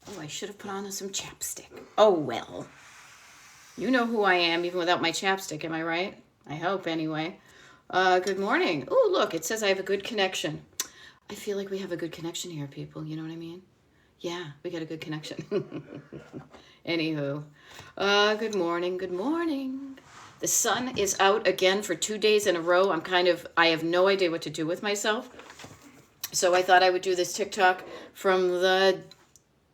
Oh, I should have put on some chapstick. Oh, well. You know who I am, even without my chapstick, am I right? I hope, anyway. Good morning. Oh, look, it says I have a good connection. I feel like we have a good connection here, people. You know what I mean? Yeah, we got a good connection. Anywho, good morning, good morning. The sun is out again for 2 days in a row. I have no idea what to do with myself. So I thought I would do this TikTok from the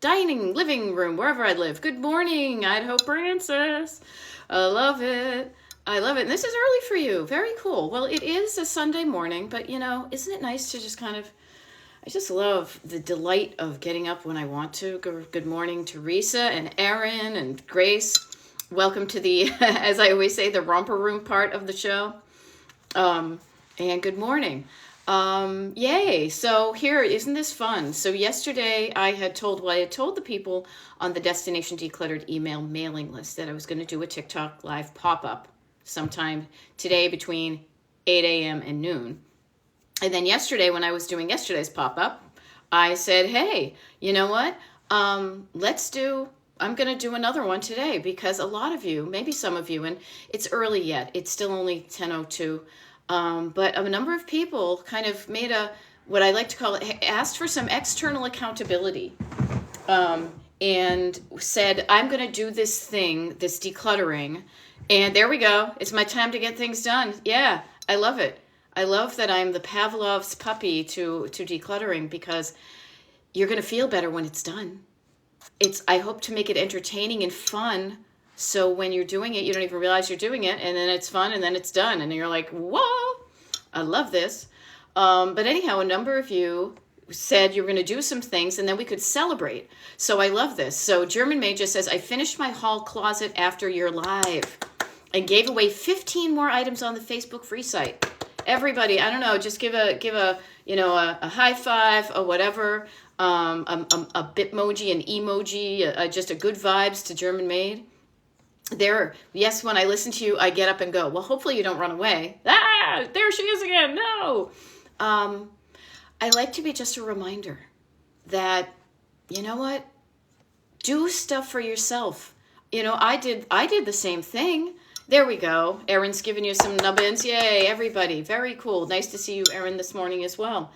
living room, wherever I live. Good morning, Idaho Princess. I love it. I love it. And this is early for you. Very cool. Well, it is a Sunday morning, but isn't it nice to just I just love the delight of getting up when I want to. Good morning, Teresa and Erin and Grace. Welcome to the, as I always say, the romper room part of the show. And good morning. Yay. So here, isn't this fun? So yesterday I had told the people on the Destination Decluttered email mailing list that I was going to do a TikTok live pop-up sometime today between 8 a.m. and noon. And then yesterday, when I was doing yesterday's pop-up, I said, hey, you know what? I'm going to do another one today because a lot of you, maybe some of you, and it's early yet. It's still only 10:02. But a number of people kind of made what I like to call it, asked for some external accountability, and said, I'm going to do this thing, this decluttering. And there we go. It's my time to get things done. Yeah, I love it. I love that I'm the Pavlov's puppy to decluttering because you're going to feel better when it's done. I hope to make it entertaining and fun. So when you're doing it, you don't even realize you're doing it, and then it's fun, and then it's done, and you're like, whoa, I love this. But anyhow, a number of you said you're going to do some things, and then we could celebrate. So I love this. So German May just says, I finished my hall closet after your live and gave away 15 more items on the Facebook free site. Everybody, I don't know, just give a high five or whatever, a Bitmoji, an emoji, just a good vibes to German Maid. Yes, when I listen to you, I get up and go, well, hopefully you don't run away. There she is again. No. I like to be just a reminder that, you know what? Do stuff for yourself. I did the same thing. There we go. Erin's giving you some nubbins. Yay, everybody. Very cool. Nice to see you, Erin, this morning as well.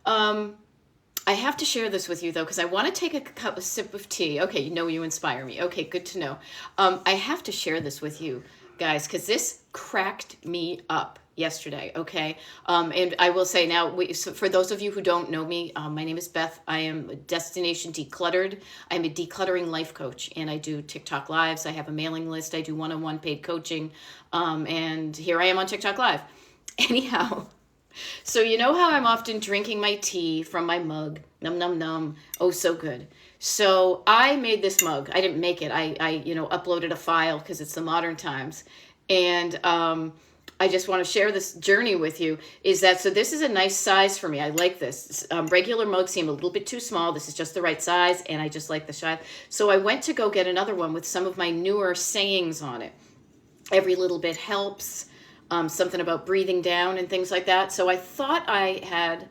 I have to share this with you, though, because I want to take a sip of tea. Okay, you inspire me. Okay, good to know. I have to share this with you, guys, because this cracked me up yesterday, okay? And I will say now, so for those of you who don't know me, my name is Beth. I am Destination Decluttered. I'm a decluttering life coach, and I do TikTok Lives. I have a mailing list. I do one-on-one paid coaching, and here I am on TikTok Live. Anyhow, so you know how I'm often drinking my tea from my mug. Num, num, num. Oh, so good. So I made this mug. I didn't make it. I uploaded a file because it's the modern times. And I just want to share this journey with you so this is a nice size for me. I like this. Regular mugs seem a little bit too small. This is just the right size, and I just like the size. So I went to go get another one with some of my newer sayings on it. Every little bit helps. Something about breathing down and things like that. So I thought I had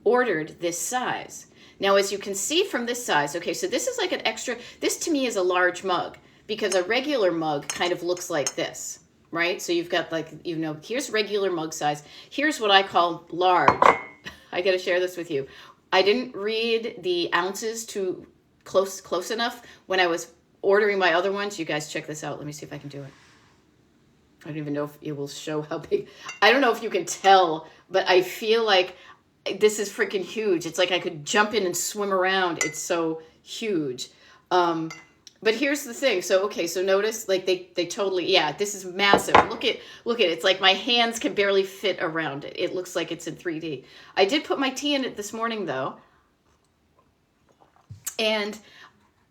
ordered this size. Now, as you can see from this size, okay, so this is like an extra, this to me is a large mug because a regular mug kind of looks like this, right? So you've got here's regular mug size. Here's what I call large. I got to share this with you. I didn't read the ounces too close enough when I was ordering my other ones. You guys check this out. Let me see if I can do it. I don't even know if it will show how big. I don't know if you can tell, but I feel like this is freaking huge. It's like I could jump in and swim around. It's so huge. But here's the thing. So, okay, so notice like they totally, yeah, this is massive. Look at it. It's like my hands can barely fit around it. It looks like it's in 3D. I did put my tea in it this morning though. And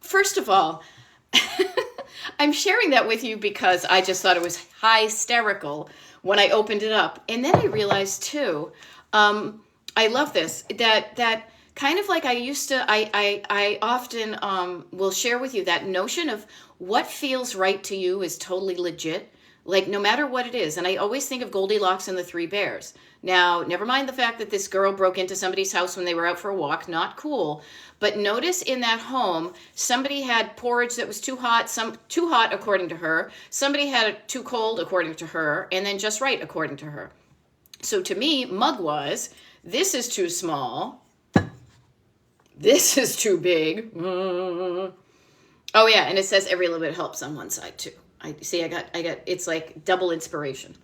first of all, I'm sharing that with you because I just thought it was hysterical when I opened it up. And then I realized too, I love this, that kind of like I often will share with you that notion of what feels right to you is totally legit. Like, no matter what it is. And I always think of Goldilocks and the Three Bears. Now, never mind the fact that this girl broke into somebody's house when they were out for a walk. Not cool. But notice in that home, somebody had porridge that was too hot, too hot according to her. Somebody had it too cold according to her, and then just right according to her. So to me, mug was, this is too small. This is too big. Oh yeah, and it says every little bit helps on one side too. I got, it's like double inspiration.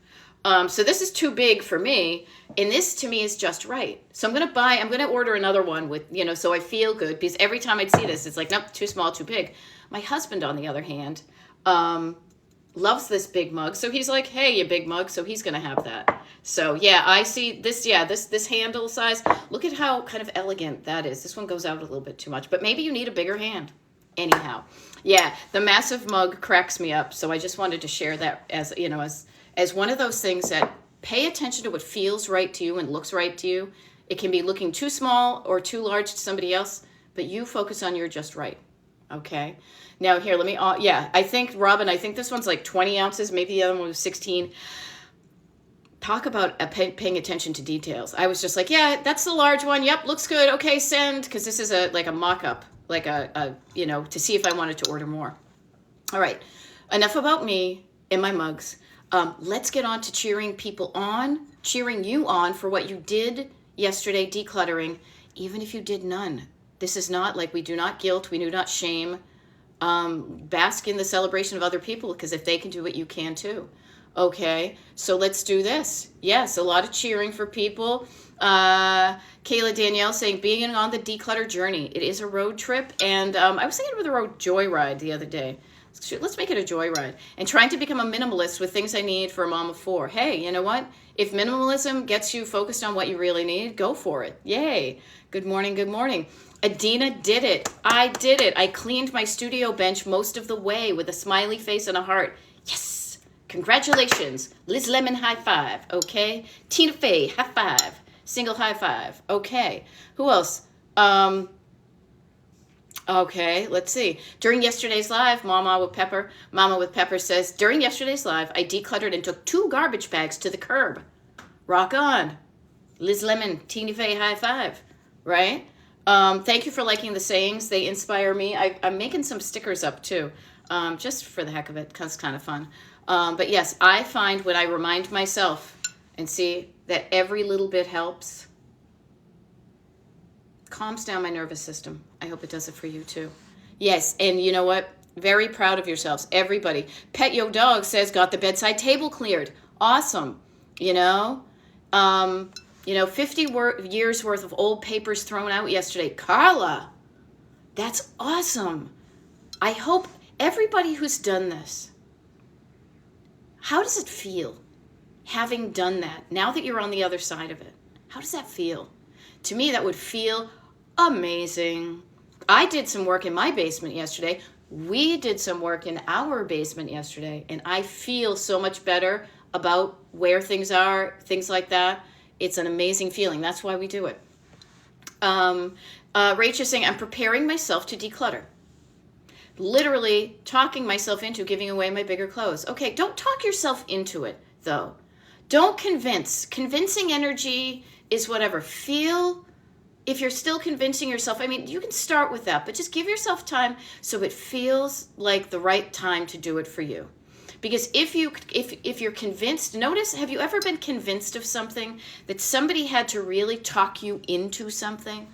So this is too big for me, and this to me is just right. So I'm going to order another one with, so I feel good, because every time I'd see this, it's like, nope, too small, too big. My husband, on the other hand, loves this big mug. So he's like, hey, you big mug. So he's going to have that. So yeah, I see this, this handle size. Look at how kind of elegant that is. This one goes out a little bit too much, but maybe you need a bigger hand. Anyhow, yeah, the massive mug cracks me up. So I just wanted to share that as one of those things that pay attention to what feels right to you and looks right to you. It can be looking too small or too large to somebody else, but you focus on your just right. Okay. Now here, let me, I think, Robin, this one's like 20 ounces. Maybe the other one was 16. Talk about paying attention to details. I was just like, yeah, that's the large one. Yep, looks good. Okay, send. Because this is like a mock-up, like to see if I wanted to order more. All right, enough about me and my mugs. Let's get on to cheering you on for what you did yesterday, decluttering, even if you did none. This is not like, we do not guilt, we do not shame. Bask in the celebration of other people, because if they can do it, you can too. Okay, so let's do this. Yes, a lot of cheering for people. Kayla Danielle saying, being on the declutter journey. It is a road trip, and I was thinking of the road joyride the other day. Let's make it a joyride. And trying to become a minimalist with things I need for a mom of 4. Hey, you know what? If minimalism gets you focused on what you really need, go for it. Yay. Good morning, good morning. Adina did it. I did it. I cleaned my studio bench most of the way with a smiley face and a heart. Yes. Congratulations. Liz Lemon, high five. Okay. Tina Fey, high five. Single high five. Okay. Who else? Okay, let's see. During yesterday's live, Mama with Pepper says, during yesterday's live, I decluttered and took 2 garbage bags to the curb. Rock on. Liz Lemon, Tina Fey, high five. Right? Thank you for liking the sayings. They inspire me. I'm making some stickers up too, just for the heck of it, because it's kind of fun. But yes, I find when I remind myself and see that every little bit helps, calms down my nervous system. I hope it does it for you too. Yes, and you know what? Very proud of yourselves, everybody. Pet Yo Dog says, got the bedside table cleared. Awesome. 50 years worth of old papers thrown out yesterday. Carla, that's awesome. I hope everybody who's done this, how does it feel having done that? Now that you're on the other side of it, how does that feel? To me, that would feel amazing. I did some work in my basement yesterday. We did some work in our basement yesterday, and I feel so much better about where things are, things like that. It's an amazing feeling. That's why we do it. Rachel's saying, I'm preparing myself to declutter. Literally talking myself into giving away my bigger clothes. Okay, don't talk yourself into it, though. Don't convince. Convincing energy is whatever. Feel, if you're still convincing yourself, you can start with that, but just give yourself time so it feels like the right time to do it for you. Because if you're convinced, notice, have you ever been convinced of something that somebody had to really talk you into something?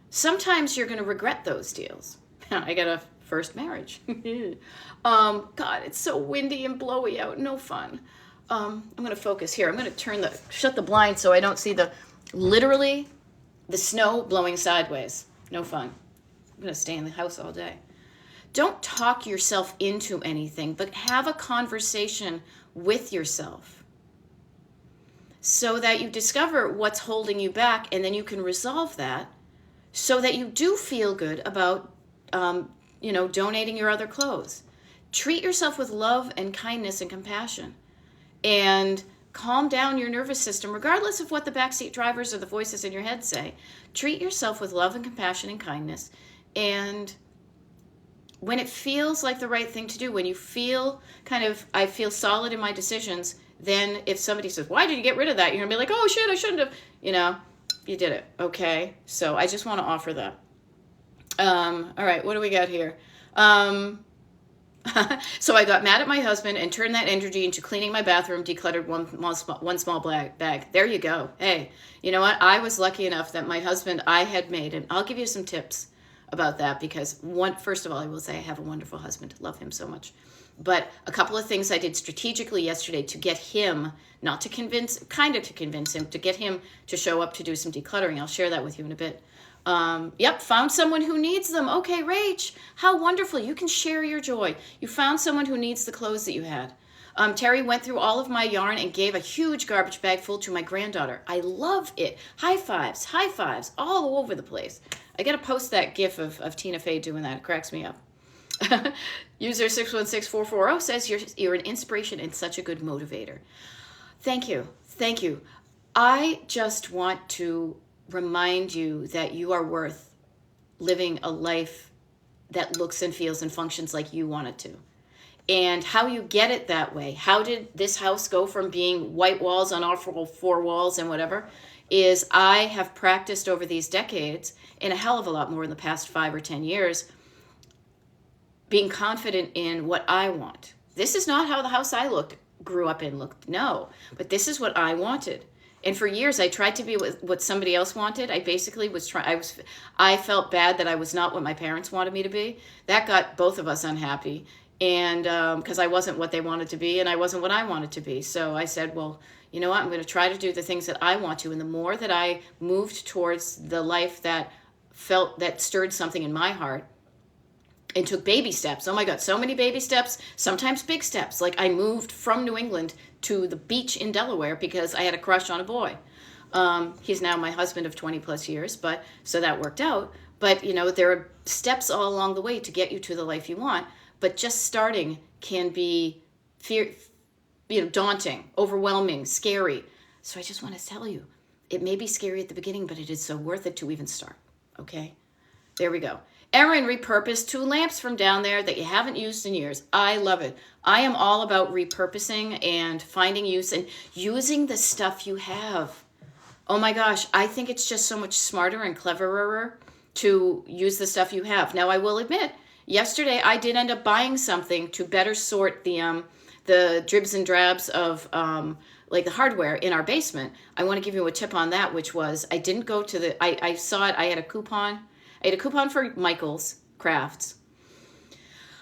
Sometimes you're going to regret those deals. I got a first marriage. God, it's so windy and blowy out. No fun. I'm going to focus here. I'm going to shut the blind so I don't see literally the snow blowing sideways. No fun. I'm going to stay in the house all day. Don't talk yourself into anything, but have a conversation with yourself so that you discover what's holding you back, and then you can resolve that so that you do feel good about, donating your other clothes. Treat yourself with love and kindness and compassion, and calm down your nervous system, regardless of what the backseat drivers or the voices in your head say. Treat yourself with love and compassion and kindness, and when it feels like the right thing to do, when you feel I feel solid in my decisions, then if somebody says, why did you get rid of that? You're going to be like, oh shit, I shouldn't have, you did it. Okay. So I just want to offer that. All right. What do we got here? So I got mad at my husband and turned that energy into cleaning my bathroom, decluttered one small bag. There you go. Hey, you know what? I was lucky enough that my husband, I had made, and I'll give you some tips about that because first of all, I will say I have a wonderful husband. Love him so much. But a couple of things I did strategically yesterday to get him, not to convince, kind of to convince him, to get him to show up to do some decluttering. I'll share that with you in a bit. Found someone who needs them. Okay, Rach, how wonderful. You can share your joy. You found someone who needs the clothes that you had. Terry went through all of my yarn and gave a huge garbage bag full to my granddaughter. I love it. High fives, all over the place. I got to post that gif of Tina Fey doing that. It cracks me up. User 616440 says you're an inspiration and such a good motivator. Thank you. I just want to remind you that you are worth living a life that looks and feels and functions like you want it to. And how you get it that way, how did this house go from being white walls on all four walls and whatever, is I have practiced over these decades, and a hell of a lot more in the past 5 or 10 years, being confident in what I want. This is not how the house I grew up in looked, no, but this is what I wanted. And for years, I tried to be what somebody else wanted. I basically I felt bad that I was not what my parents wanted me to be. That got both of us unhappy. And because I wasn't what they wanted to be and I wasn't what I wanted to be. So I said, well, you know what? I'm going to try to do the things that I want to. And the more that I moved towards the life that stirred something in my heart, and took baby steps. Oh my God, so many baby steps, sometimes big steps. Like I moved from New England to the beach in Delaware because I had a crush on a boy. He's now my husband of 20 plus years, so that worked out. But there are steps all along the way to get you to the life you want. But just starting can be daunting, overwhelming, scary. So I just want to tell you, it may be scary at the beginning, but it is so worth it to even start. Okay, there we go. Erin repurposed 2 lamps from down there that you haven't used in years. I love it. I am all about repurposing and finding use and using the stuff you have. Oh my gosh, I think it's just so much smarter and cleverer to use the stuff you have. Now, I will admit, yesterday I did end up buying something to better sort the dribs and drabs of like the hardware in our basement. I want to give you a tip on that, which was I didn't go to I saw it, I had a coupon. I had a coupon for Michael's Crafts.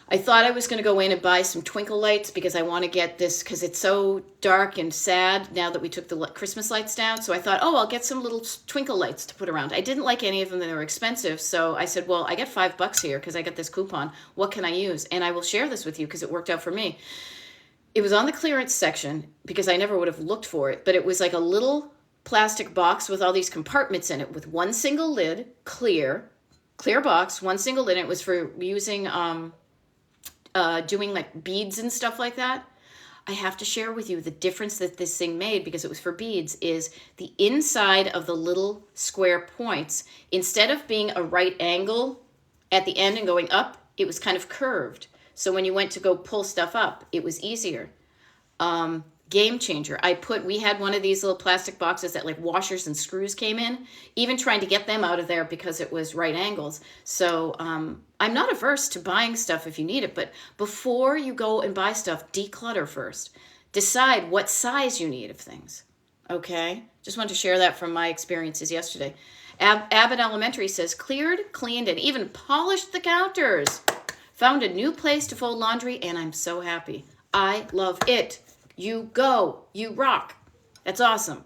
I thought I was going to go in and buy some twinkle lights because I want to get this because it's so dark and sad now that we took the Christmas lights down. So I thought, I'll get some little twinkle lights to put around. I didn't like any of them. They were expensive. So I said, well, I get $5 here because I got this coupon. What can I use? And I will share this with you because it worked out for me. It was on the clearance section because I never would have looked for it, but it was like a little plastic box with all these compartments in it with one single lid, clear box, one single lid. It was for using, doing like beads and stuff like that. I have to share with you the difference that this thing made because it was for beads is the inside of the little square points, instead of being a right angle at the end and going up, it was kind of curved. So when you went to go pull stuff up, it was easier. Game changer. We had one of these little plastic boxes that like washers and screws came in, even trying to get them out of there because it was right angles. So I'm not averse to buying stuff if you need it, but before you go and buy stuff, declutter first. Decide what size you need of things. Okay? Just wanted to share that from my experiences yesterday. Abbott Elementary says, cleared, cleaned, and even polished the counters. Found a new place to fold laundry, and I'm so happy. I love it. You go. You rock. That's awesome.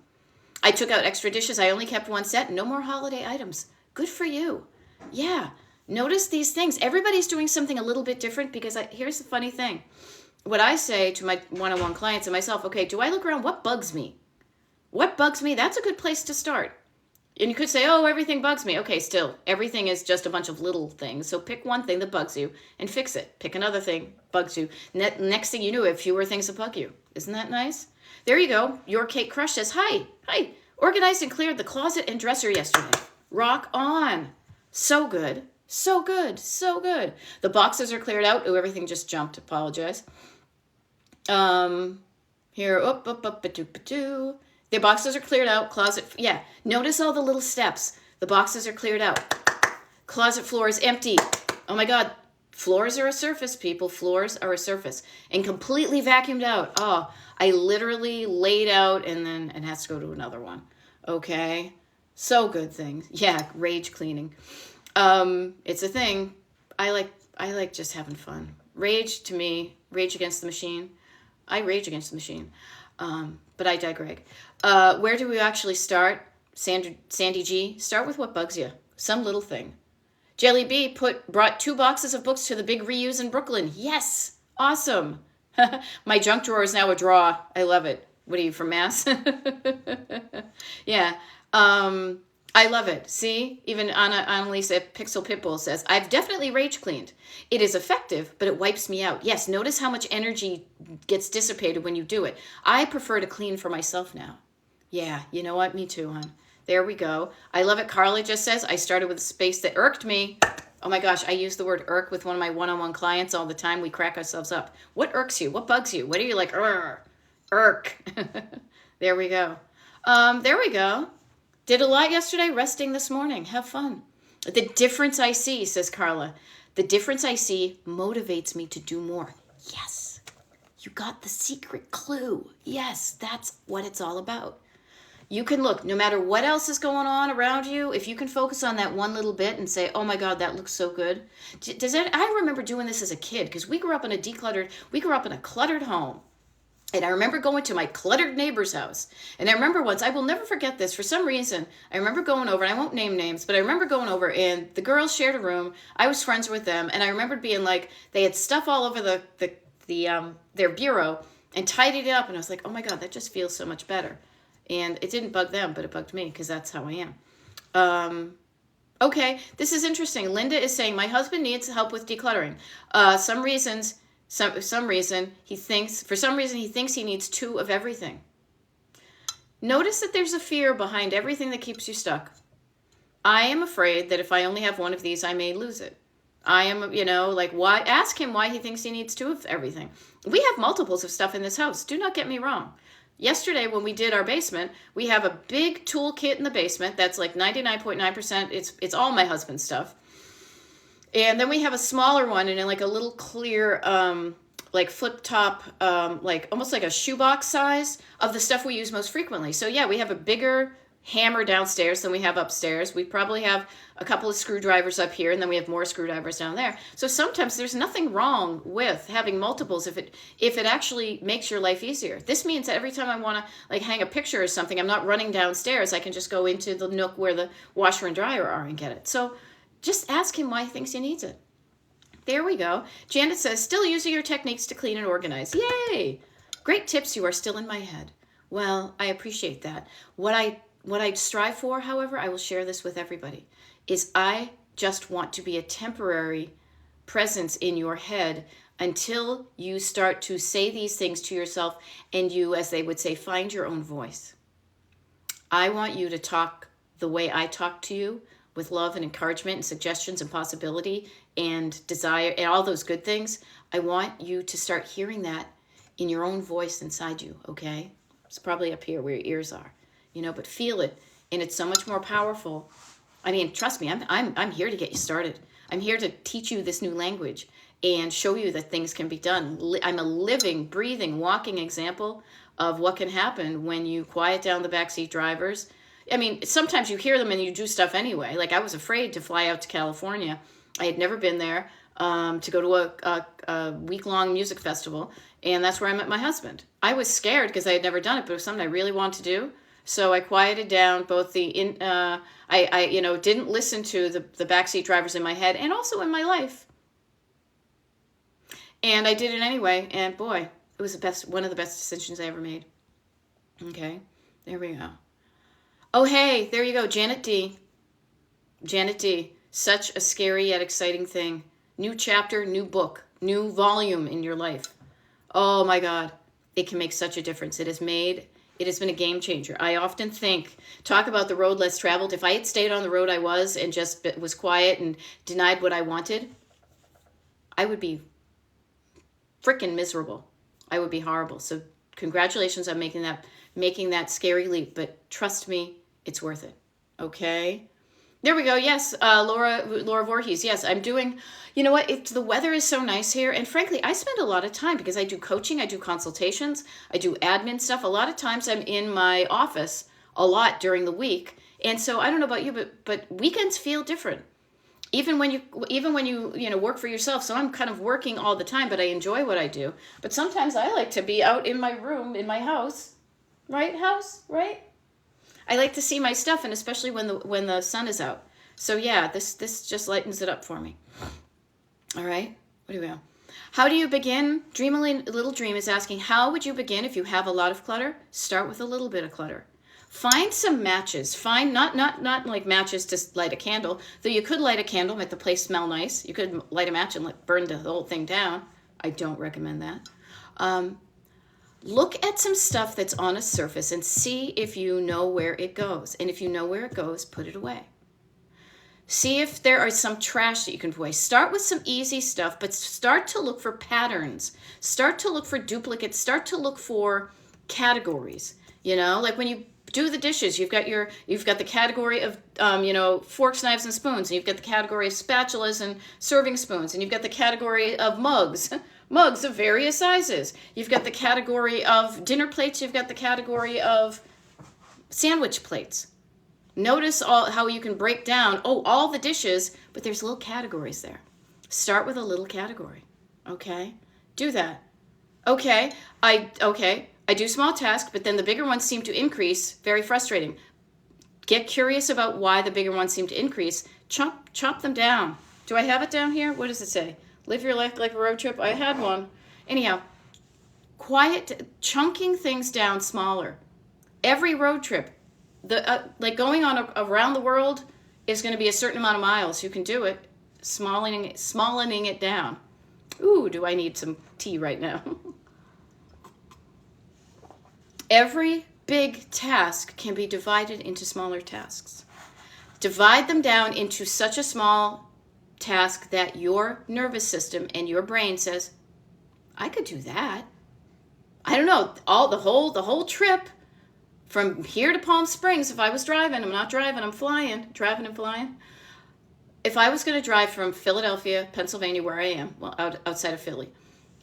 I took out extra dishes. I only kept one set. No more holiday items. Good for you. Yeah. Notice these things. Everybody's doing something a little bit different because here's the funny thing. What I say to my one-on-one clients and myself, okay, do I look around? What bugs me? What bugs me? That's a good place to start. And you could say, everything bugs me. Okay, still, everything is just a bunch of little things. So pick one thing that bugs you and fix it. Pick another thing, bugs you. Next thing you know, you have fewer things that bug you. Isn't that nice? There you go. Your Kate Crush says, hi. Organized and cleared the closet and dresser yesterday. Rock on. So good. So good, so good. The boxes are cleared out. Oh, everything just jumped. Apologize. Here, ba-doo. The boxes are cleared out. Closet, yeah. Notice all the little steps. The boxes are cleared out. Closet floor is empty. Oh my God. Floors are a surface, people. Floors are a surface. And completely vacuumed out. Oh, I literally laid out and then it has to go to another one. Okay. So good things. Yeah, rage cleaning. It's a thing. I like just having fun. Rage to me, rage against the machine. I rage against the machine. But I digress. Where do we actually start? Sandy G, start with what bugs you. Some little thing. Jelly B brought 2 boxes of books to the big reuse in Brooklyn. Yes. Awesome. My junk drawer is now a draw. I love it. What are you, from Mass? Yeah. I love it. See, even Annalisa Pixel Pitbull says, I've definitely rage cleaned. It is effective, but it wipes me out. Yes, notice how much energy gets dissipated when you do it. I prefer to clean for myself now. Yeah, you know what? Me too, hon. There we go. I love it. Carla just says, I started with a space that irked me. Oh my gosh, I use the word irk with one of my one-on-one clients all the time. We crack ourselves up. What irks you? What bugs you? What are you like, irk? There we go. There we go. Did a lot yesterday, resting this morning. Have fun. The difference I see, says Carla, the difference I see motivates me to do more. Yes, you got the secret clue. Yes, that's what it's all about. You can look, no matter what else is going on around you, if you can focus on that one little bit and say, oh my God, that looks so good. I remember doing this as a kid because we grew up in a cluttered home. And I remember going to my cluttered neighbor's house. And I remember once, I will never forget this. For some reason, I remember going over, and I won't name names, but I remember going over, and the girls shared a room. I was friends with them, and I remembered being like, they had stuff all over their bureau and tidied it up. And I was like, oh my God, that just feels so much better. And it didn't bug them, but it bugged me because that's how I am. Okay, this is interesting. Linda is saying, my husband needs help with decluttering. For some reason he thinks he needs 2 of everything. Notice that there's a fear behind everything that keeps you stuck. I am afraid that if I only have 1 of these, I may lose it. I am, why? Ask him why he thinks he needs 2 of everything. We have multiples of stuff in this house. Do not get me wrong. Yesterday, when we did our basement, we have a big tool kit in the basement. That's like 99.9%. It's all my husband's stuff. And then we have a smaller one and like a little clear, like flip top, like almost like a shoebox size of the stuff we use most frequently. So yeah, we have a bigger hammer downstairs than we have upstairs. We probably have a couple of screwdrivers up here, and then we have more screwdrivers down there. So sometimes there's nothing wrong with having multiples if it actually makes your life easier. This means that every time I want to like hang a picture or something, I'm not running downstairs. I can just go into the nook where the washer and dryer are and get it. So just ask him why he thinks he needs it. There we go. Janet says, still using your techniques to clean and organize. Yay! Great tips. You are still in my head. Well, I appreciate that. What I strive for, however, I will share this with everybody, is I just want to be a temporary presence in your head until you start to say these things to yourself and you, as they would say, find your own voice. I want you to talk the way I talk to you, with love and encouragement and suggestions and possibility and desire and all those good things. I want you to start hearing that in your own voice inside you, okay? It's probably up here where your ears are, but feel it, and it's so much more powerful. I mean, trust me, I'm here to get you started. I'm here to teach you this new language and show you that things can be done. I'm a living, breathing, walking example of what can happen when you quiet down the backseat drivers. I mean, sometimes you hear them and you do stuff anyway. Like I was afraid to fly out to California. I had never been there to go to a week-long music festival, and that's where I met my husband. I was scared because I had never done it, but it was something I really wanted to do. So I quieted down both I didn't listen to the backseat drivers in my head and also in my life. And I did it anyway, and boy, it was one of the best decisions I ever made. Okay, there we go. Oh, hey, there you go, Janet D. Janet D. Such a scary yet exciting thing. New chapter, new book, new volume in your life. Oh my God, it can make such a difference. It It has been a game changer. I often talk about the road less traveled. If I had stayed on the road I was and just was quiet and denied what I wanted, I would be freaking miserable. I would be horrible. So congratulations on making that scary leap. But trust me, it's worth it. Okay? There we go. Yes, Laura Voorhees. Yes, I'm doing, you know what? The weather is so nice here. And frankly, I spend a lot of time because I do coaching, I do consultations, I do admin stuff. A lot of times I'm in my office a lot during the week. And so I don't know about you, but weekends feel different. Even when you work for yourself. So I'm kind of working all the time, but I enjoy what I do. But sometimes I like to be out in my room, in my house. Right, house? Right? I like to see my stuff, and especially when the sun is out. So yeah, this just lightens it up for me. All right, what do we go? How do you begin? Dream a Little Dream is asking, how would you begin if you have a lot of clutter? Start with a little bit of clutter. Find some matches. Find not like matches to light a candle, though you could light a candle, make the place smell nice. You could light a match and burn the whole thing down. I don't recommend that. Look at some stuff that's on a surface and see if you know where it goes. And if you know where it goes, put it away. See if there are some trash that you can put away. Start with some easy stuff, but start to look for patterns. Start to look for duplicates. Start to look for categories. Like when you do the dishes, you've got the category of forks, knives, and spoons, and you've got the category of spatulas and serving spoons, and you've got the category of mugs. Mugs of various sizes. You've got the category of dinner plates. You've got the category of sandwich plates. Notice how you can break down, all the dishes, but there's little categories there. Start with a little category. Okay? Do that. Okay, I do small tasks, but then the bigger ones seem to increase. Very frustrating. Get curious about why the bigger ones seem to increase. Chop them down. Do I have it down here? What does it say? Live your life like a road trip. I had one. Anyhow, chunking things down smaller. Every road trip, like going on around the world, is going to be a certain amount of miles. You can do it, smallening it down. Ooh, do I need some tea right now? Every big task can be divided into smaller tasks. Divide them down into such a small task that your nervous system and your brain says, I could do that. I don't know, the whole trip from here to Palm Springs, if I was driving, I'm not driving, I'm flying, driving and flying. If I was going to drive from Philadelphia, Pennsylvania, where I am, well, outside of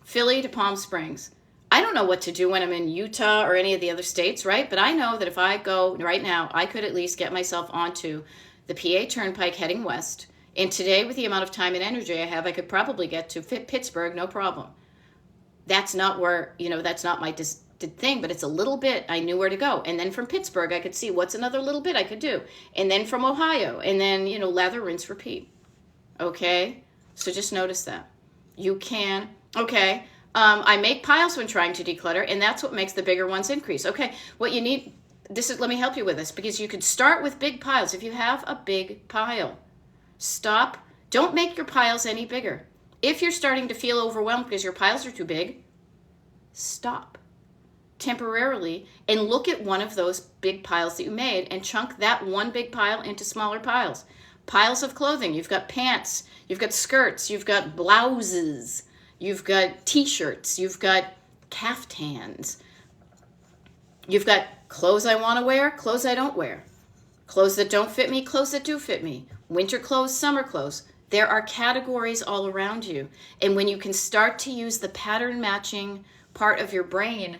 Philly to Palm Springs, I don't know what to do when I'm in Utah or any of the other states, right? But I know that if I go right now, I could at least get myself onto the PA Turnpike heading west. And today, with the amount of time and energy I have, I could probably get to Pittsburgh, no problem. That's not where, that's not my thing, but it's a little bit, I knew where to go. And then from Pittsburgh, I could see what's another little bit I could do. And then from Ohio, and then, lather, rinse, repeat. Okay? So just notice that. You can, okay, I make piles when trying to declutter, and that's what makes the bigger ones increase. Okay, what you need, let me help you with this, because you could start with big piles. If you have a big pile, stop. Don't make your piles any bigger. If you're starting to feel overwhelmed because your piles are too big, stop temporarily and look at one of those big piles that you made and chunk that one big pile into smaller piles. Piles of clothing. You've got pants, you've got skirts, you've got blouses, you've got t-shirts, you've got caftans. You've got clothes I want to wear, clothes I don't wear. Clothes that don't fit me, clothes that do fit me. Winter clothes, summer clothes. There are categories all around you. And when you can start to use the pattern matching part of your brain,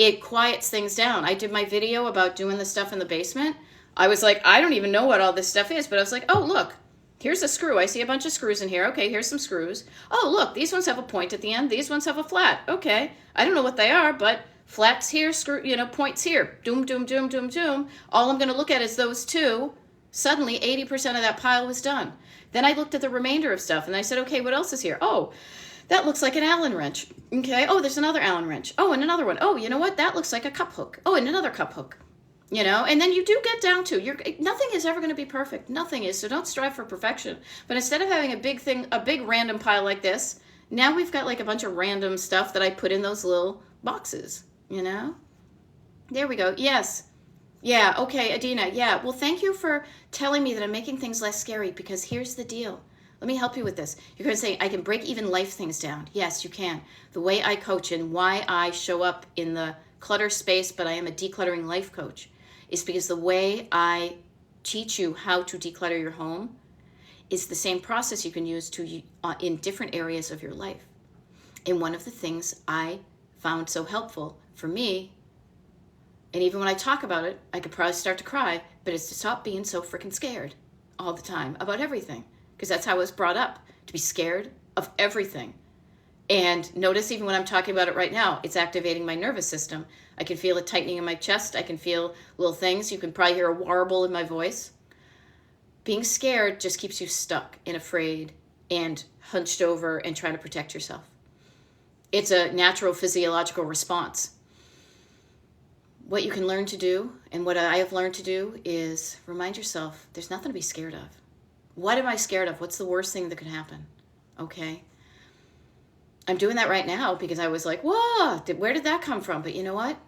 it quiets things down. I did my video about doing the stuff in the basement. I was like, I don't even know what all this stuff is, but I was like, oh, look, here's a screw. I see a bunch of screws in here. Okay, here's some screws. Oh, look, these ones have a point at the end. These ones have a flat. Okay, I don't know what they are, but flats here, screw, points here. Doom, doom, doom, doom, doom. All I'm going to look at is those two. Suddenly, 80% of that pile was done. Then I looked at the remainder of stuff, and I said, okay, what else is here? Oh, that looks like an Allen wrench. Okay, oh, there's another Allen wrench. Oh, and another one. Oh, you know what? That looks like a cup hook. Oh, and another cup hook. And then you do get down to, nothing is ever going to be perfect. Nothing is, so don't strive for perfection. But instead of having a big random pile like this, now we've got like a bunch of random stuff that I put in those little boxes, There we go. Yes. Yeah. Okay, Adina. Yeah. Well, thank you for telling me that I'm making things less scary, because here's the deal. Let me help you with this. You're going to say, I can break even life things down. Yes, you can. The way I coach and why I show up in the clutter space, but I am a decluttering life coach, is because the way I teach you how to declutter your home is the same process you can use to in different areas of your life. And one of the things I found so helpful for me, and even when I talk about it, I could probably start to cry, but it's to stop being so freaking scared all the time about everything. Because that's how I was brought up, to be scared of everything. And notice, even when I'm talking about it right now, it's activating my nervous system. I can feel it tightening in my chest. I can feel little things. You can probably hear a warble in my voice. Being scared just keeps you stuck and afraid and hunched over and trying to protect yourself. It's a natural physiological response. What you can learn to do, and what I have learned to do, is remind yourself there's nothing to be scared of. What am I scared of? What's the worst thing that could happen? Okay? I'm doing that right now because I was like, whoa, where did that come from? But you know what?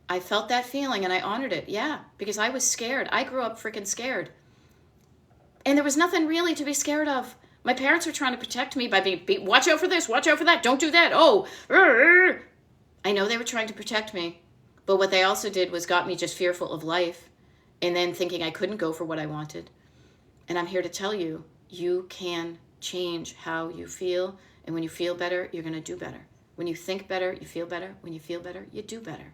I felt that feeling and I honored it. Yeah, because I was scared. I grew up freaking scared. And there was nothing really to be scared of. My parents were trying to protect me by being, watch out for this, watch out for that, don't do that. Oh, I know they were trying to protect me. But what they also did was got me just fearful of life, and then thinking I couldn't go for what I wanted. And I'm here to tell you, you can change how you feel. And when you feel better, you're going to do better. When you think better, you feel better. When you feel better, you do better.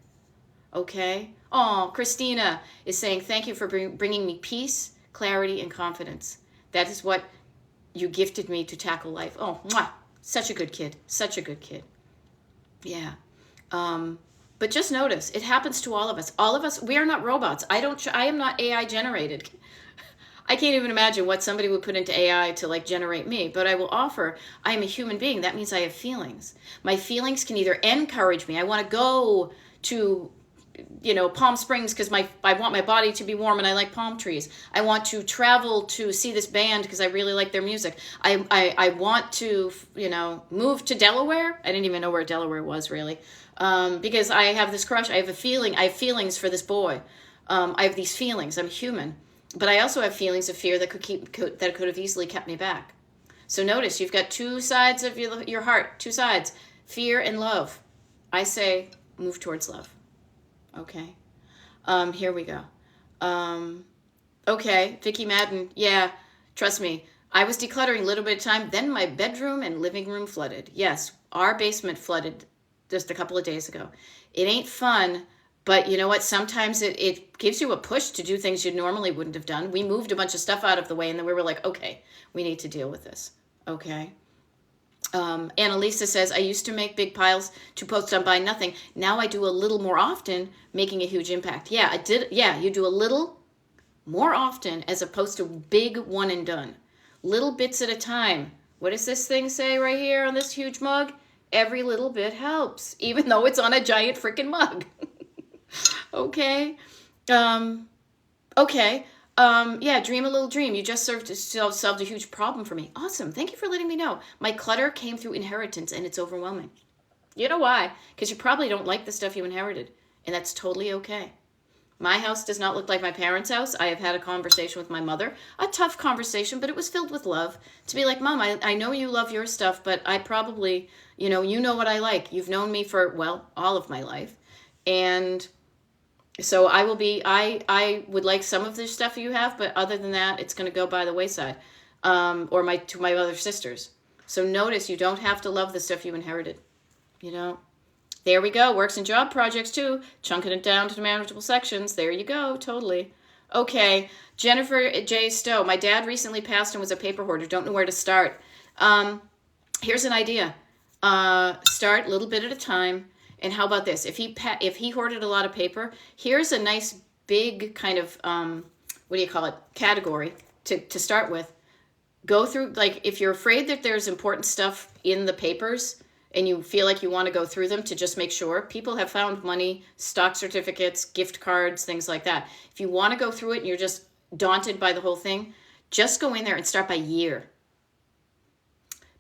Okay? Oh, Christina is saying, thank you for bringing me peace, clarity, and confidence. That is what you gifted me to tackle life. Oh, mwah, such a good kid. Such a good kid. Yeah. But just notice, it happens to all of us. All of us, we are not robots. I am not AI generated. I can't even imagine what somebody would put into AI to like generate me, but I will offer, I am a human being. That means I have feelings. My feelings can either encourage me. I want to go to, Palm Springs because I want my body to be warm and I like palm trees. I want to travel to see this band because I really like their music. I want to, move to Delaware. I didn't even know where Delaware was really. Because I have this crush. I have feelings for this boy. I have these feelings. I'm human. But I also have feelings of fear that could have easily kept me back. So notice, you've got two sides of your heart, two sides, fear and love. I say, move towards love. Okay. Here we go. Okay, Vicky Madden. Yeah, trust me. I was decluttering a little bit of time. Then my bedroom and living room flooded. Yes, our basement flooded just a couple of days ago. It ain't fun. But you know what? Sometimes it gives you a push to do things you normally wouldn't have done. We moved a bunch of stuff out of the way, and then we were like, okay, we need to deal with this. Okay. Annalisa says, I used to make big piles to post on Buy Nothing. Now I do a little more often, making a huge impact. Yeah, I did. Yeah, you do a little more often as opposed to big one and done. Little bits at a time. What does this thing say right here on this huge mug? Every little bit helps, even though it's on a giant freaking mug. Okay. Okay. Yeah, dream a little dream. You just solved a huge problem for me. Awesome. Thank you for letting me know. My clutter came through inheritance and it's overwhelming. You know why? Because you probably don't like the stuff you inherited, and that's totally okay. My house does not look like my parents' house. I have had a conversation with my mother, a tough conversation, but it was filled with love. To be like, Mom, I know you love your stuff, but I probably, you know what I like. You've known me for, well, all of my life. And so I would like some of the stuff you have, but other than that, it's going to go by the wayside, or to my other sisters. So notice, you don't have to love the stuff you inherited. There we go. Works and job projects too. Chunking it down to manageable sections. There you go. Totally. Okay. Jennifer J. Stowe. My dad recently passed and was a paper hoarder. Don't know where to start. Here's an idea. Start a little bit at a time. And how about this? If he hoarded a lot of paper, here's a nice big kind of, category to start with. Go through, like, if you're afraid that there's important stuff in the papers and you feel like you want to go through them to just make sure, people have found money, stock certificates, gift cards, things like that. If you want to go through it and you're just daunted by the whole thing, just go in there and start by year.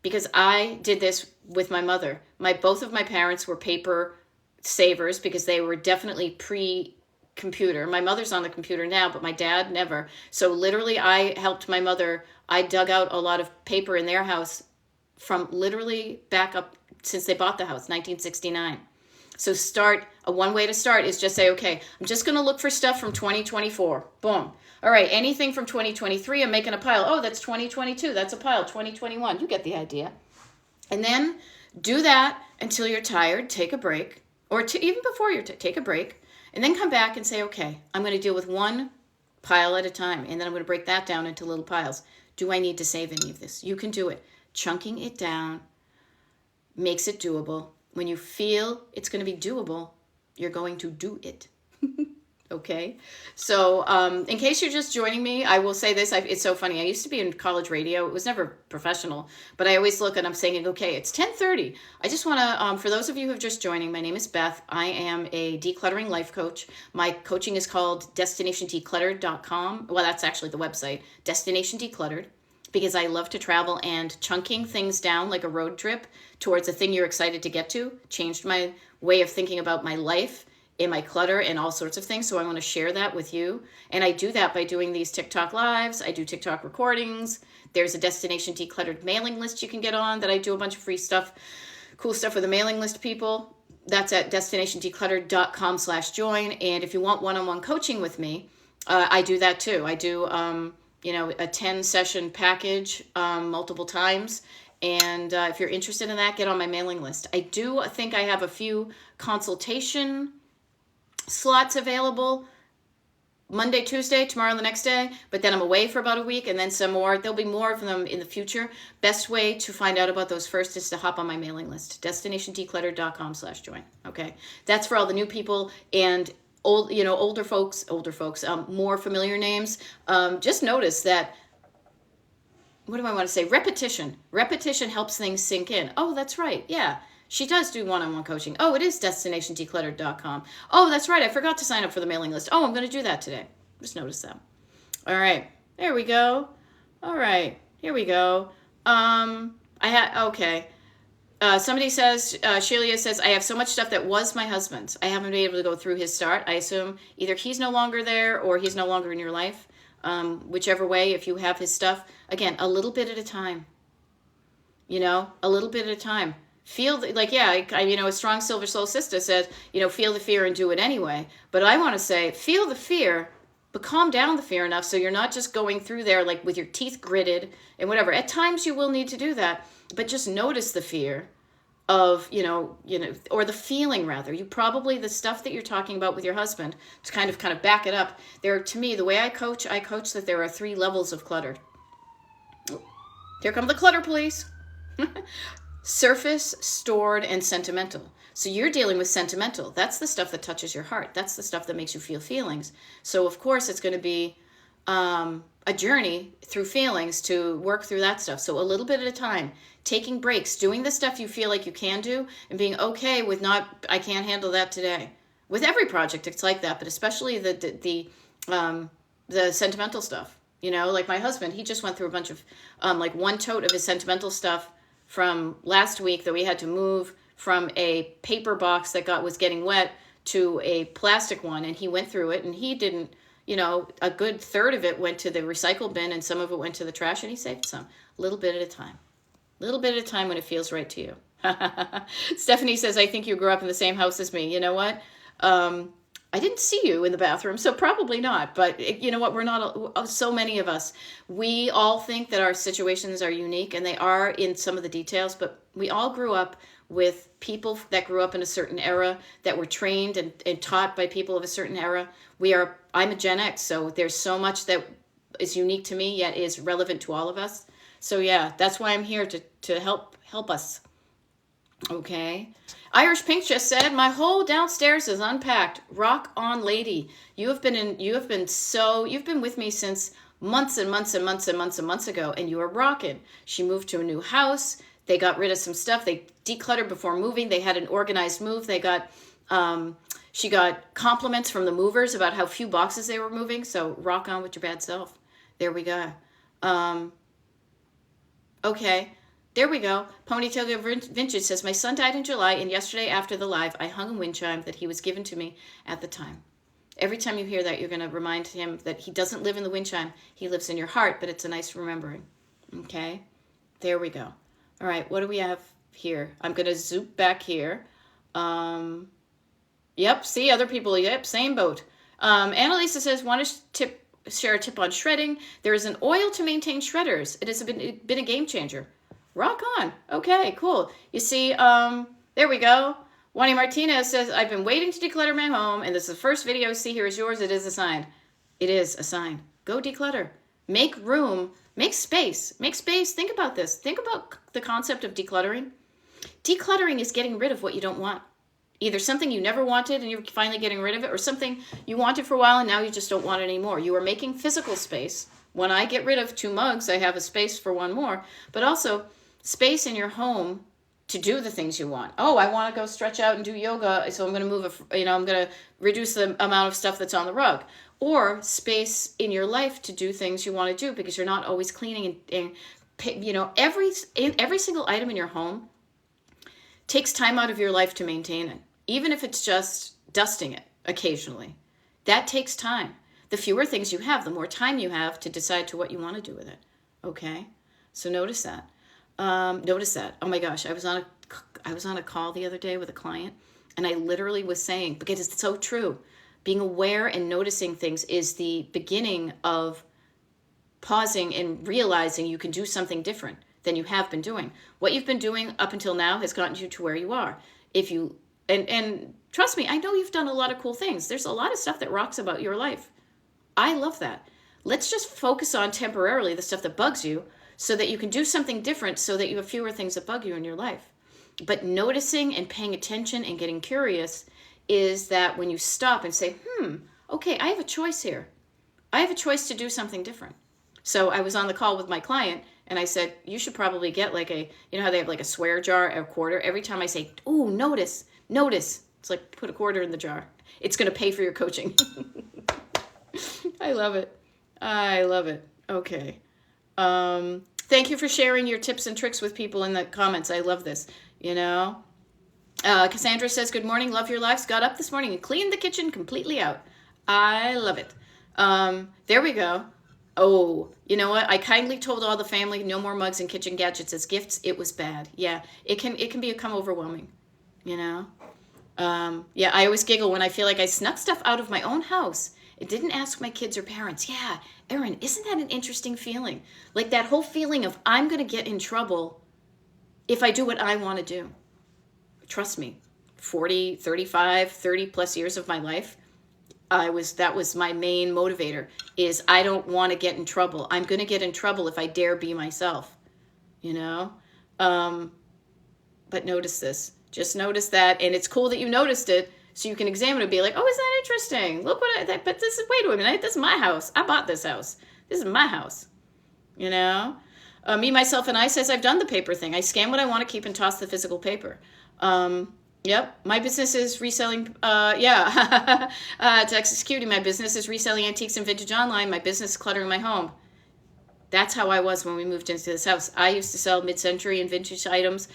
Because I did this with my mother. Both of my parents were paper savers because they were definitely pre-computer. My mother's on the computer now, but my dad never. So literally I helped my mother. I dug out a lot of paper in their house from literally back up since they bought the house, 1969. So one way to start is just say, okay, I'm just going to look for stuff from 2024. Boom. All right, anything from 2023, I'm making a pile. Oh, that's 2022. That's a pile. 2021. You get the idea. And then do that until you're tired. Take a break. Or even before you take a break. And then come back and say, okay, I'm going to deal with one pile at a time. And then I'm going to break that down into little piles. Do I need to save any of this? You can do it. Chunking it down makes it doable. When you feel it's going to be doable, you're going to do it. Okay? So in case you're just joining me, I will say this. It's so funny. I used to be in college radio. It was never professional, but I always look and I'm saying, okay, it's 10:30. I just want to, for those of you who have just joining, my name is Beth. I am a decluttering life coach. My coaching is called DestinationDecluttered.com. Well, that's actually the website, Destination Decluttered, because I love to travel, and chunking things down like a road trip towards a thing you're excited to get to changed my way of thinking about my life and my clutter and all sorts of things. So I want to share that with you. And I do that by doing these TikTok lives. I do TikTok recordings. There's a Destination Decluttered mailing list you can get on that I do a bunch of free stuff, cool stuff with the mailing list people. That's at destinationdecluttered.com/join. And if you want one-on-one coaching with me, I do that too. I do, a 10-session package multiple times. And if you're interested in that, get on my mailing list. I do think I have a few consultation slots available Monday, Tuesday, tomorrow, and the next day, but then I'm away for about a week, and then some more. There'll be more of them in the future. Best way to find out about those first is to hop on my mailing list, destinationdecluttered.com/join. Okay, that's for all the new people and older folks, more familiar names. Just notice that. What do I want to say? Repetition. Repetition helps things sink in. Oh, that's right. Yeah. She does do one-on-one coaching. Oh, it is destinationdecluttered.com. Oh, that's right. I forgot to sign up for the mailing list. Oh, I'm going to do that today. Just notice that. All right. There we go. All right. Here we go. Okay. Somebody says, Shelia says, I have so much stuff that was my husband's. I haven't been able to go through his start. I assume either he's no longer there or he's no longer in your life. Whichever way, if you have his stuff, again, a little bit at a time, a little bit at a time. Feel a strong Silver Soul sister says, feel the fear and do it anyway. But I want to say, feel the fear, but calm down the fear enough so you're not just going through there like with your teeth gritted and whatever. At times you will need to do that, but just notice the fear of, or the feeling rather. You probably, the stuff that you're talking about with your husband, to kind of back it up. To me, the way I coach that there are 3 levels of clutter. Here come the clutter police. Surface, stored, and sentimental. So you're dealing with sentimental. That's the stuff that touches your heart. That's the stuff that makes you feel feelings. So of course it's going to be a journey through feelings to work through that stuff. So a little bit at a time, taking breaks, doing the stuff you feel like you can do, and being okay with I can't handle that today. With every project, it's like that, but especially the sentimental stuff. Like my husband, he just went through a bunch of, one tote of his sentimental stuff from last week that we had to move from a paper box that was getting wet to a plastic one, and he went through it, and he didn't, a good third of it went to the recycle bin and some of it went to the trash, and he saved some. A little bit at a time. A little bit at a time when it feels right to you. Stephanie says, I think you grew up in the same house as me. You know what? I didn't see you in the bathroom, so probably not. But you know what? We're not, so many of us, we all think that our situations are unique, and they are in some of the details, but we all grew up with people that grew up in a certain era, that were trained and taught by people of a certain era. I'm a Gen X, so there's so much that is unique to me, yet is relevant to all of us. So yeah, that's why I'm here to help us. Okay. Irish Pink just said, my whole downstairs is unpacked. Rock on, lady. You've been with me since months and months and months and months and months ago, and you are rocking. She moved to a new house. They got rid of some stuff. They decluttered before moving. They had an organized move. She got compliments from the movers about how few boxes they were moving. So rock on with your bad self. There we go. Okay. There we go. Ponytail Vintage says, my son died in July, and yesterday after the live, I hung a wind chime that he was given to me at the time. Every time you hear that, you're going to remind him that he doesn't live in the wind chime. He lives in your heart, but it's a nice remembering. Okay? There we go. All right, what do we have here? I'm going to zoom back here. Yep, see, other people, yep, same boat. Annalisa says, want to share a tip on shredding. There is an oil to maintain shredders. It has been a game changer. Rock on. Okay, cool. You see, there we go. Juani Martinez says, I've been waiting to declutter my home, and this is the first video I see here is yours. It is a sign. It is a sign. Go declutter. Make room. Make space. Make space. Think about this. Think about the concept of decluttering. Decluttering is getting rid of what you don't want. Either something you never wanted and you're finally getting rid of it, or something you wanted for a while and now you just don't want it anymore. You are making physical space. When I get rid of 2 mugs, I have a space for 1 more, but also space in your home to do the things you want. Oh, I want to go stretch out and do yoga, so I'm going to move, I'm going to reduce the amount of stuff that's on the rug. Or space in your life to do things you want to do because you're not always cleaning and every single item in your home takes time out of your life to maintain it. Even if it's just dusting it occasionally, that takes time. The fewer things you have, the more time you have to decide to what you want to do with it. Okay, so notice that. Notice that. Oh my gosh, I was on a call the other day with a client, and I literally was saying, because it's so true, being aware and noticing things is the beginning of pausing and realizing you can do something different than you have been doing. What you've been doing up until now has gotten you to where you are. If you and trust me, I know you've done a lot of cool things. There's a lot of stuff that rocks about your life. I love that. Let's just focus on temporarily the stuff that bugs you so that you can do something different so that you have fewer things that bug you in your life. But noticing and paying attention and getting curious is that when you stop and say, okay, I have a choice here. I have a choice to do something different. So I was on the call with my client and I said, you should probably get like how they have like a swear jar, a quarter. Every time I say, ooh, notice. It's like put a quarter in the jar. It's going to pay for your coaching. I love it. Okay. Thank you for sharing your tips and tricks with people in the comments. I love this, Cassandra says, good morning, love your lives. Got up this morning and cleaned the kitchen completely out. I love it. There we go. Oh, you know what? I kindly told all the family no more mugs and kitchen gadgets as gifts. It was bad. Yeah, it can become overwhelming, Yeah, I always giggle when I feel like I snuck stuff out of my own house. It didn't ask my kids or parents. Yeah, Erin, isn't that an interesting feeling? Like that whole feeling of I'm going to get in trouble if I do what I want to do. Trust me, 40, 35, 30 plus years of my life, that was my main motivator is I don't want to get in trouble. I'm going to get in trouble if I dare be myself, But notice this. Just notice that. And it's cool that you noticed it so you can examine it and be like, oh, isn't that interesting? Look but this is, wait a minute, this is my house. I bought this house. This is my house, Me, Myself, and I says I've done the paper thing. I scan what I want to keep and toss the physical paper. Yep, my business is reselling, Texas Cutie, my business is reselling antiques and vintage online. My business is cluttering my home. That's how I was when we moved into this house. I used to sell mid-century and vintage items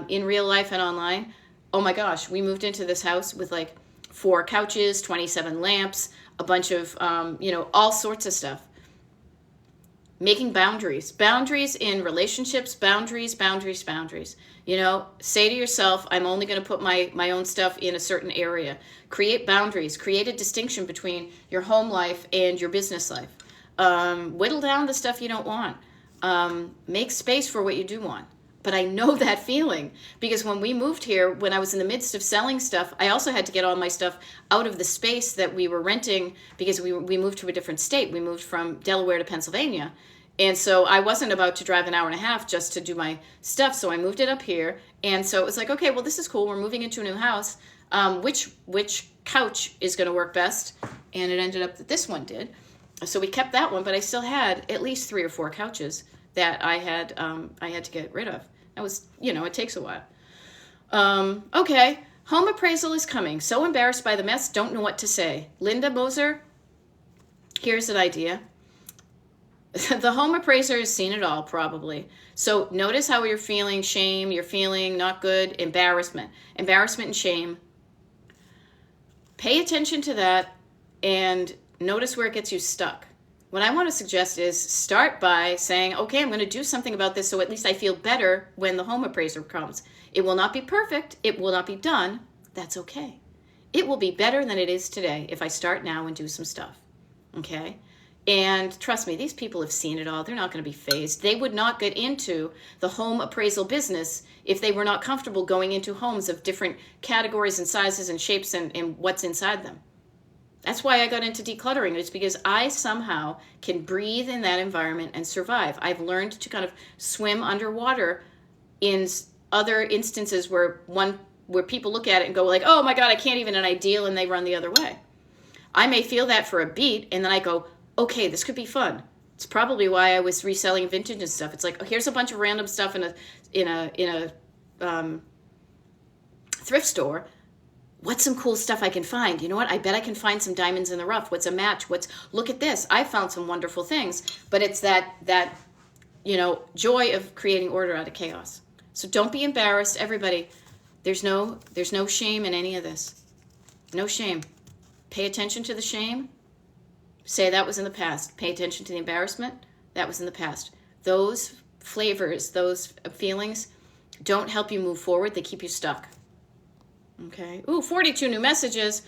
in real life and online. Oh my gosh, we moved into this house with like 4 couches, 27 lamps, a bunch of, all sorts of stuff. Making boundaries in relationships, boundaries. Say to yourself, I'm only going to put my own stuff in a certain area. Create boundaries, create a distinction between your home life and your business life. Whittle down the stuff you don't want. Make space for what you do want. But I know that feeling because when we moved here, when I was in the midst of selling stuff, I also had to get all my stuff out of the space that we were renting because we moved to a different state. We moved from Delaware to Pennsylvania. And so I wasn't about to drive an hour and a half just to do my stuff. So I moved it up here. And so it was like, okay, well, this is cool. We're moving into a new house. Which couch is going to work best? And it ended up that this one did. So we kept that one, but I still had at least 3 or 4 couches that I had to get rid of. That was, it takes a while. Okay, home appraisal is coming. So embarrassed by the mess, don't know what to say. Linda Moser, here's an idea. The home appraiser has seen it all, probably. So notice how you're feeling shame, you're feeling not good, embarrassment and shame. Pay attention to that and notice where it gets you stuck. What I want to suggest is start by saying, okay, I'm going to do something about this so at least I feel better when the home appraiser comes. It will not be perfect. It will not be done. That's okay. It will be better than it is today if I start now and do some stuff. Okay? And trust me, these people have seen it all. They're not going to be fazed. They would not get into the home appraisal business if they were not comfortable going into homes of different categories and sizes and shapes and what's inside them. That's why I got into decluttering. It's because I somehow can breathe in that environment and survive. I've learned to kind of swim underwater in other instances where people look at it and go like, oh my God, I can't even, and I deal, and they run the other way. I may feel that for a beat, and then I go, okay, this could be fun. It's probably why I was reselling vintage and stuff. It's like, oh, here's a bunch of random stuff in a thrift store. What's some cool stuff I can find? You know what? I bet I can find some diamonds in the rough. What's a match? Look at this. I found some wonderful things. But it's that joy of creating order out of chaos. So don't be embarrassed, everybody. There's no shame in any of this. No shame. Pay attention to the shame. Say that was in the past. Pay attention to the embarrassment. That was in the past. Those flavors, those feelings don't help you move forward. They keep you stuck. Okay. Ooh, 42 new messages.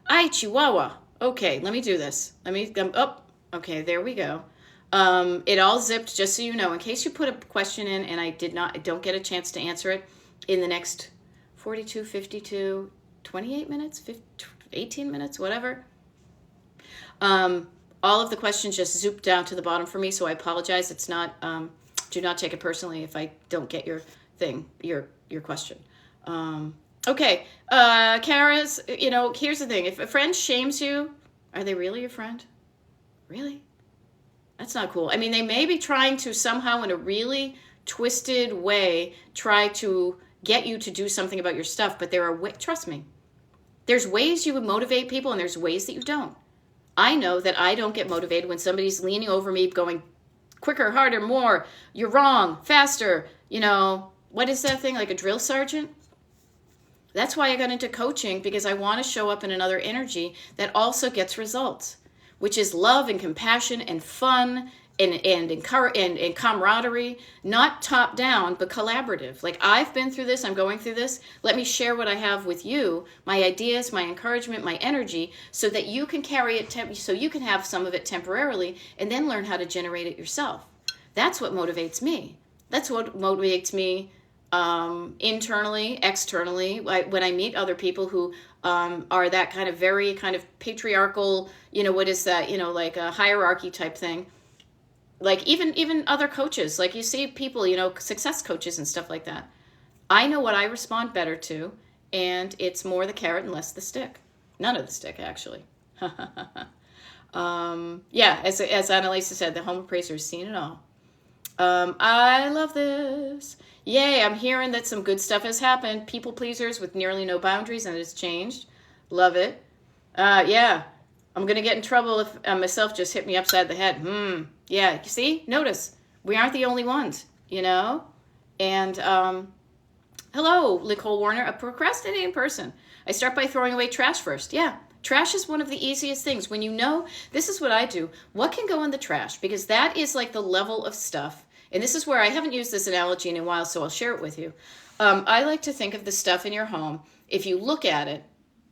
Ay, Chihuahua. Okay, let me do this. Okay, there we go. It all zipped, just so you know, in case you put a question in and I don't get a chance to answer it in the next 42, 52, 28 minutes, 18 minutes, whatever. All of the questions just zooped down to the bottom for me, so I apologize. It's not, do not take it personally if I don't get your question. Okay, Kara's, here's the thing. If a friend shames you, are they really your friend? Really? That's not cool. I mean, they may be trying to somehow in a really twisted way try to get you to do something about your stuff, but trust me, there's ways you would motivate people and there's ways that you don't. I know that I don't get motivated when somebody's leaning over me going, quicker, harder, more, you're wrong, faster, what is that thing, like a drill sergeant? That's why I got into coaching, because I want to show up in another energy that also gets results, which is love and compassion and fun and camaraderie, not top down, but collaborative. Like, I've been through this, I'm going through this. Let me share what I have with you, my ideas, my encouragement, my energy, so that you can carry it, so you can have some of it temporarily and then learn how to generate it yourself. That's what motivates me. That's what motivates me internally, externally, when I meet other people who are that kind of very kind of patriarchal, what is that, like a hierarchy type thing. Like even other coaches, like you see people, success coaches and stuff like that. I know what I respond better to, and it's more the carrot and less the stick. None of the stick, actually. Yeah, as Annalisa said, the home appraiser has seen it all. I love this. Yay, I'm hearing that some good stuff has happened. People pleasers with nearly no boundaries, and it's changed. Love it. Yeah, I'm going to get in trouble if myself just hit me upside the head. Yeah, you see? Notice, we aren't the only ones, And, hello, Nicole Warner, a procrastinating person. I start by throwing away trash first. Yeah, trash is one of the easiest things. When this is what I do. What can go in the trash? Because that is like the level of stuff. And this is where I haven't used this analogy in a while, so I'll share it with you. I like to think of the stuff in your home. If you look at it,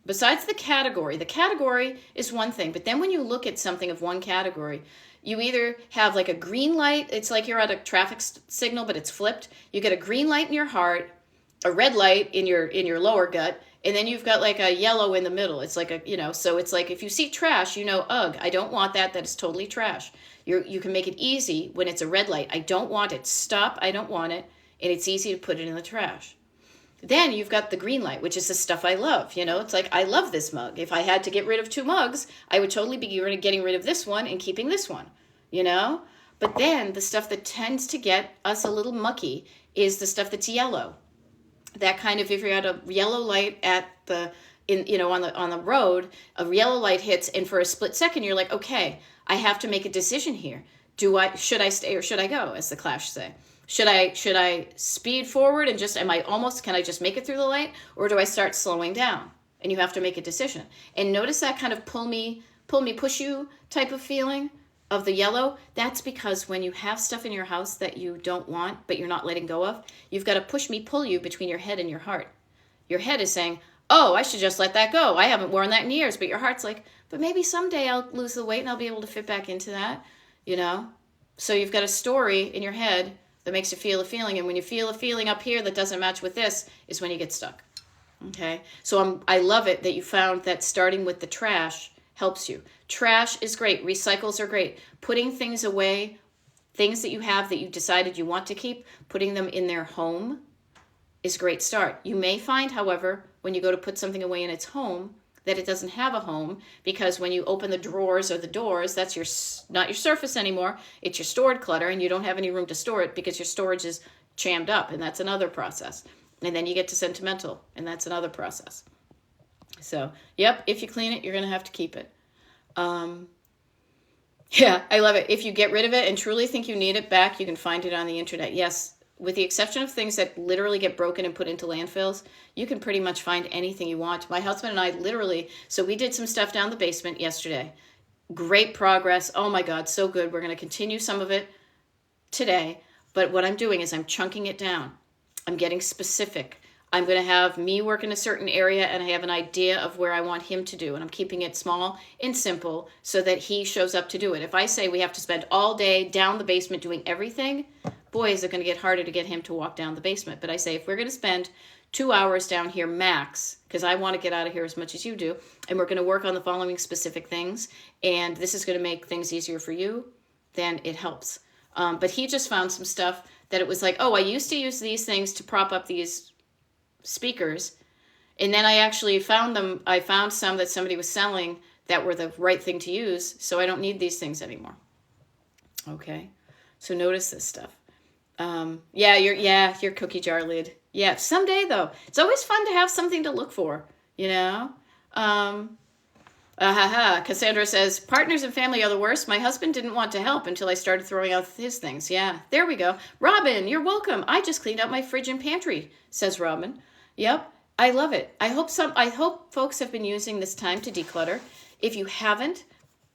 besides the category is one thing. But then when you look at something of one category, you either have like a green light. It's like you're at a traffic signal, but it's flipped. You get a green light in your heart, a red light in your lower gut, and then you've got like a yellow in the middle. It's like so it's like if you see trash, ugh, I don't want that. That is totally trash. You can make it easy when it's a red light. I don't want it. Stop. I don't want it. And it's easy to put it in the trash. Then you've got the green light, which is the stuff I love. It's like, I love this mug. If I had to get rid of 2 mugs, I would totally be getting rid of this one and keeping this one, But then the stuff that tends to get us a little mucky is the stuff that's yellow. That kind of, if you're at a yellow light on the road, a yellow light hits, and for a split second, you're like, okay, I have to make a decision here. Should I stay or should I go, as the Clash say? Should I speed forward and just, can I just make it through the light, or do I start slowing down? And you have to make a decision. And notice that kind of pull me, push you type of feeling of the yellow. That's because when you have stuff in your house that you don't want, but you're not letting go of, you've got to push me, pull you between your head and your heart. Your head is saying, oh, I should just let that go. I haven't worn that in years. But your heart's like, but maybe someday I'll lose the weight and I'll be able to fit back into that, you know? So you've got a story in your head that makes you feel a feeling. And when you feel a feeling up here that doesn't match with this is when you get stuck. Okay? So I love it that you found that starting with the trash helps you. Trash is great. Recycles are great. Putting things away, things that you have that you decided you want to keep, putting them in their home is a great start. You may find, however, when you go to put something away in its home, that it doesn't have a home, because when you open the drawers or the doors, that's not your surface anymore. It's your stored clutter, and you don't have any room to store it because your storage is jammed up, and that's another process. And then you get to sentimental, and that's another process. So, yep, if you clean it, you're going to have to keep it. Yeah, I love it. If you get rid of it and truly think you need it back, you can find it on the internet. Yes, with the exception of things that literally get broken and put into landfills, you can pretty much find anything you want. My husband and I so we did some stuff down the basement yesterday. Great progress. Oh my God, so good. We're going to continue some of it today. But what I'm doing is I'm chunking it down. I'm getting specific. I'm going to have me work in a certain area, and I have an idea of where I want him to do. And I'm keeping it small and simple so that he shows up to do it. If I say we have to spend all day down the basement doing everything, boy, is it going to get harder to get him to walk down the basement. But I say, if we're going to spend 2 hours down here max, because I want to get out of here as much as you do, and we're going to work on the following specific things, and this is going to make things easier for you, then it helps. But he just found some stuff that it was like, oh, I used to use these things to prop up these speakers, and then I actually found some that somebody was selling that were the right thing to use, so I don't need these things anymore. Okay, so notice this stuff. Your cookie jar lid. Yeah, someday though. It's always fun to have something to look for, you know? Cassandra says, partners and family are the worst. My husband didn't want to help until I started throwing out his things. Yeah, there we go. Robin, you're welcome. I just cleaned out my fridge and pantry, says Robin. Yep, I love it. I hope folks have been using this time to declutter. If you haven't,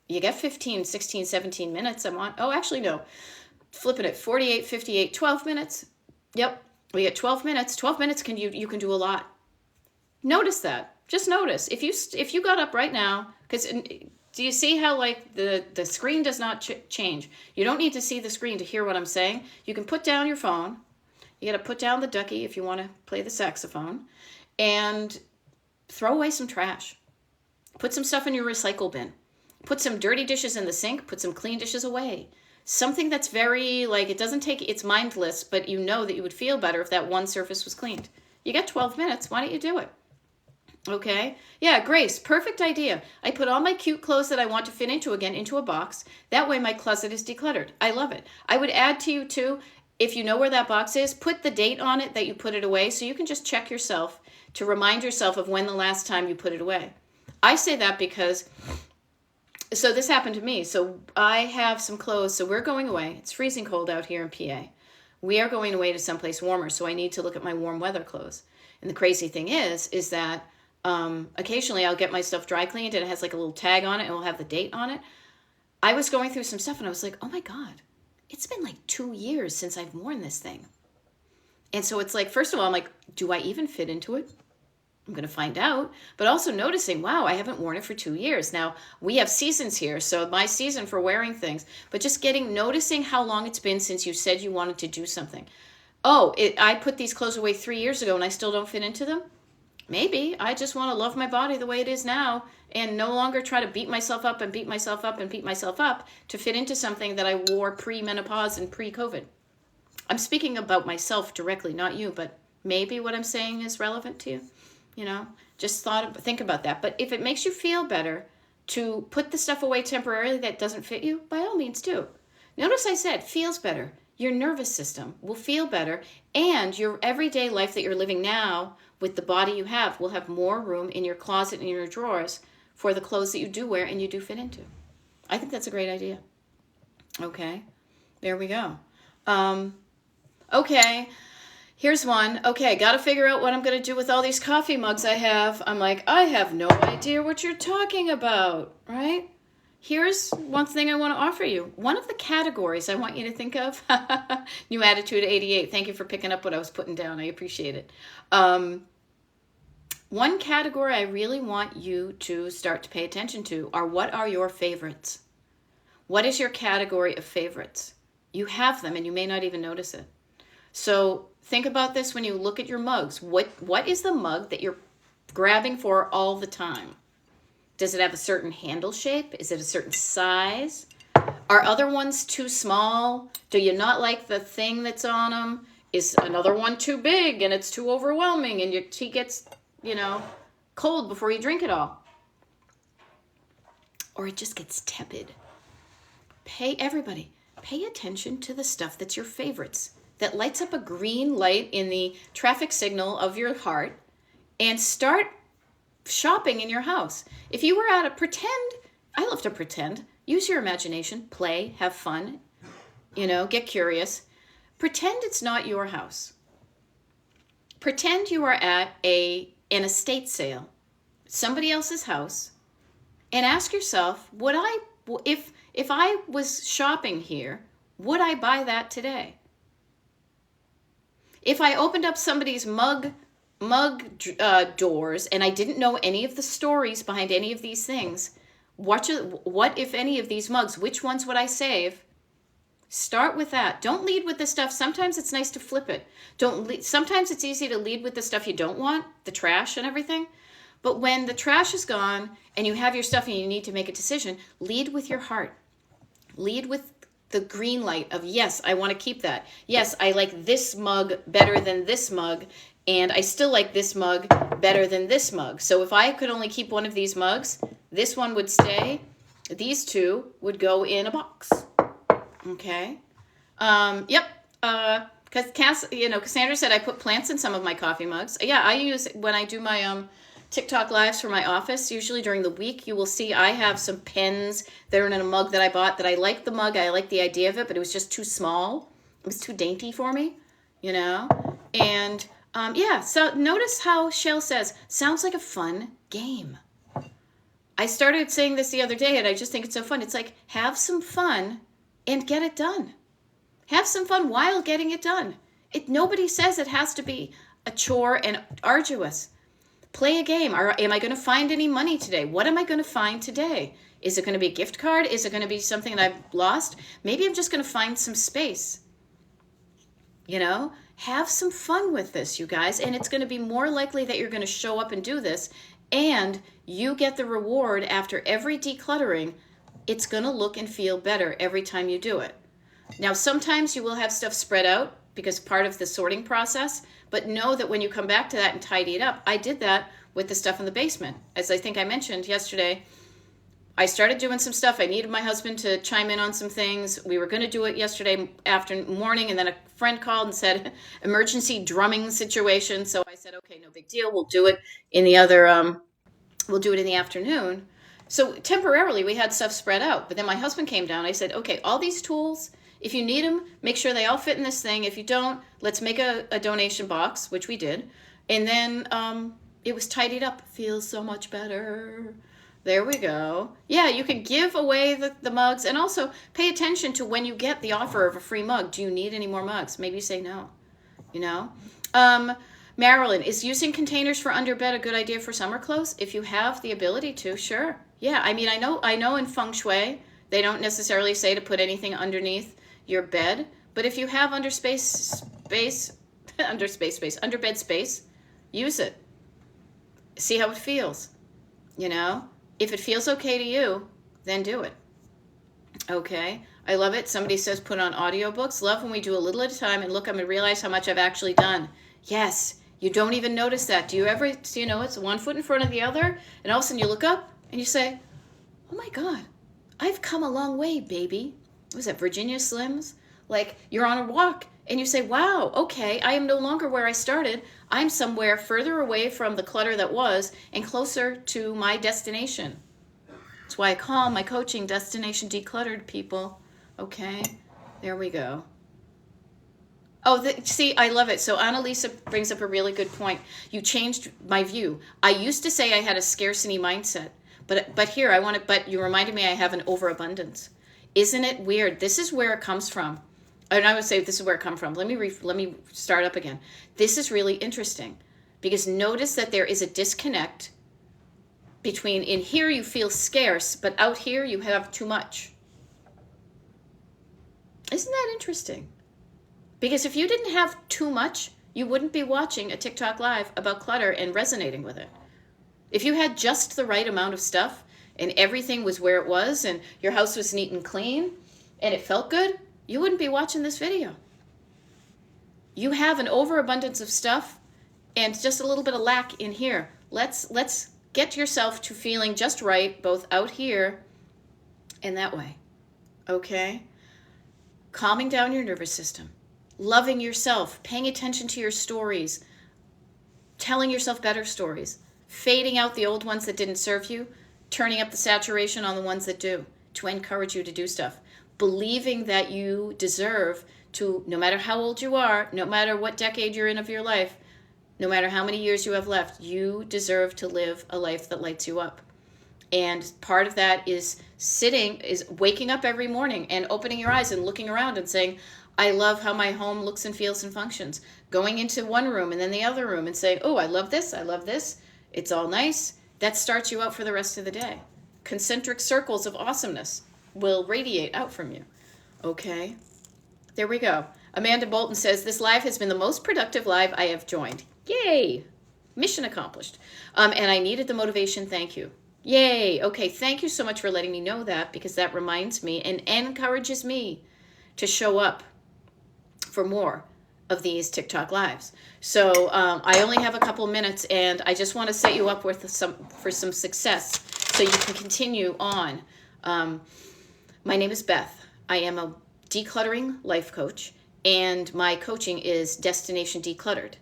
you get 15, 16, 17 minutes. Flipping it, 48, 58, 12 minutes. Yep, we get 12 minutes. 12 minutes you can do a lot. Notice that. Just notice. If you got up right now, because do you see how like the screen does not change? You don't need to see the screen to hear what I'm saying. You can put down your phone. You got to put down the ducky if you want to play the saxophone, and throw away some trash. Put some stuff in your recycle bin. Put some dirty dishes in the sink. Put some clean dishes away. Something that's very, like, it's mindless, but you know that you would feel better if that one surface was cleaned. You got 12 minutes. Why don't you do it? Okay. Yeah, Grace, perfect idea. I put all my cute clothes that I want to fit into a box. That way my closet is decluttered. I love it. I would add to you too, if you know where that box is, put the date on it that you put it away so you can just check yourself to remind yourself of when the last time you put it away. I say that because, so this happened to me. So I have some clothes. So we're going away. It's freezing cold out here in PA. We are going away to someplace warmer. So I need to look at my warm weather clothes. And the crazy thing is that occasionally I'll get my stuff dry cleaned and it has like a little tag on it and it'll have the date on it. I was going through some stuff and I was like, oh my God, it's been like 2 years since I've worn this thing. And so it's like, first of all, I'm like, do I even fit into it? I'm going to find out. But also noticing, wow, I haven't worn it for 2 years. Now, we have seasons here, so my season for wearing things. But just noticing how long it's been since you said you wanted to do something. Oh, I put these clothes away 3 years ago and I still don't fit into them? Maybe. I just want to love my body the way it is now and no longer try to beat myself up and beat myself up and beat myself up to fit into something that I wore pre-menopause and pre-COVID. I'm speaking about myself directly, not you, but maybe what I'm saying is relevant to you. You know, just think about that. But if it makes you feel better to put the stuff away temporarily that doesn't fit you, by all means do. Notice I said feels better. Your nervous system will feel better, and your everyday life that you're living now with the body you have will have more room in your closet and in your drawers for the clothes that you do wear and you do fit into. I think that's a great idea. Okay. There we go. Okay. Here's one. Okay, got to figure out what I'm going to do with all these coffee mugs I have. I'm like, I have no idea what you're talking about, right? Here's one thing I want to offer you. One of the categories I want you to think of. New Attitude 88. Thank you for picking up what I was putting down. I appreciate it. One category I really want you to start to pay attention to are, what are your favorites? What is your category of favorites? You have them and you may not even notice it. So think about this when you look at your mugs. What is the mug that you're grabbing for all the time? Does it have a certain handle shape? Is it a certain size? Are other ones too small? Do you not like the thing that's on them? Is another one too big and it's too overwhelming and your tea gets, cold before you drink it all? Or it just gets tepid? Pay attention to the stuff that's your favorites, that lights up a green light in the traffic signal of your heart, and start shopping in your house. If you were I love to pretend. Use your imagination, play, have fun, get curious. Pretend it's not your house. Pretend you are at an estate sale, somebody else's house, and ask yourself, if I was shopping here, would I buy that today? If I opened up somebody's mug doors and I didn't know any of the stories behind any of these things, what if any of these mugs, which ones would I save? Start with that. Don't lead with the stuff. Sometimes it's nice to flip it. Sometimes it's easy to lead with the stuff you don't want, the trash and everything. But when the trash is gone and you have your stuff and you need to make a decision, lead with your heart. Lead with the green light of, yes, I want to keep that. Yes, I like this mug better than this mug, and I still like this mug better than this mug. So if I could only keep one of these mugs, this one would stay. These two would go in a box. Okay. Yep. Because Cassandra said I put plants in some of my coffee mugs. Yeah, I use, when I do my TikTok lives for my office, usually during the week, you will see I have some pens that are in a mug that I bought, that I like the mug, I like the idea of it, but it was just too small. It was too dainty for me, And so notice how Shell says, sounds like a fun game. I started saying this the other day and I just think it's so fun. It's like, have some fun and get it done. Have some fun while getting it done. Nobody says it has to be a chore and arduous. Play a game. Am I going to find any money today? What am I going to find today? Is it going to be a gift card? Is it going to be something that I've lost? Maybe I'm just going to find some space. Have some fun with this, you guys. And it's going to be more likely that you're going to show up and do this. And you get the reward after every decluttering. It's going to look and feel better every time you do it. Now, sometimes you will have stuff spread out because part of the sorting process, but know that when you come back to that and tidy it up, I did that with the stuff in the basement. As I think I mentioned yesterday, I started doing some stuff. I needed my husband to chime in on some things. We were going to do it yesterday morning, and then a friend called and said, emergency drumming situation. So I said, okay, no big deal. We'll do it in the afternoon. So temporarily we had stuff spread out, but then my husband came down. I said, okay, all these tools, if you need them, make sure they all fit in this thing. If you don't, let's make a donation box, which we did. And then it was tidied up. Feels so much better. There we go. Yeah, you can give away the mugs, and also pay attention to when you get the offer of a free mug. Do you need any more mugs? Maybe you say no, Marilyn, is using containers for under bed a good idea for summer clothes? If you have the ability to, sure. Yeah, I know in feng shui, they don't necessarily say to put anything underneath your bed, but if you have under bed space, use it. See how it feels. If it feels okay to you, then do it. Okay. I love it. Somebody says put on audiobooks. Love when we do a little at a time and look up and realize how much I've actually done. Yes. You don't even notice that. Do you ever, it's one foot in front of the other, and all of a sudden you look up and you say, oh my God, I've come a long way, baby. What was that, Virginia Slims? Like, you're on a walk and you say, wow, okay, I am no longer where I started. I'm somewhere further away from the clutter that was and closer to my destination. That's why I call my coaching Destination Decluttered, people. Okay? There we go. Oh, see, I love it. So Annalisa brings up a really good point. You changed my view. I used to say I had a scarcity mindset, but here I want to. But you reminded me I have an overabundance. Isn't it weird? This is where it comes from. And I would say this is where it comes from. Let me start up again. This is really interesting because notice that there is a disconnect between in here you feel scarce, but out here you have too much. Isn't that interesting? Because if you didn't have too much, you wouldn't be watching a TikTok live about clutter and resonating with it. If you had just the right amount of stuff and everything was where it was and your house was neat and clean and it felt good, you wouldn't be watching this video. You have an overabundance of stuff and just a little bit of lack in here. Let's get yourself to feeling just right, both out here and that way. Okay? Calming down your nervous system. Loving yourself, paying attention to your stories, telling yourself better stories, fading out the old ones that didn't serve you, turning up the saturation on the ones that do, to encourage you to do stuff. Believing that you deserve to, no matter how old you are, no matter what decade you're in of your life, no matter how many years you have left, you deserve to live a life that lights you up. And part of that is waking up every morning and opening your eyes and looking around and saying, I love how my home looks and feels and functions. Going into one room and then the other room and saying, oh, I love this. It's all nice. That starts you out for the rest of the day. Concentric circles of awesomeness will radiate out from you. Okay? There we go. Amanda Bolton says, this live has been the most productive live I have joined. Yay! Mission accomplished. And I needed the motivation. Thank you. Yay! Okay, thank you so much for letting me know that because that reminds me and encourages me to show up for more of these TikTok lives. So I only have a couple minutes and I just want to set you up for some success so you can continue on. My name is Beth. I am a decluttering life coach and my coaching is Destination Decluttered.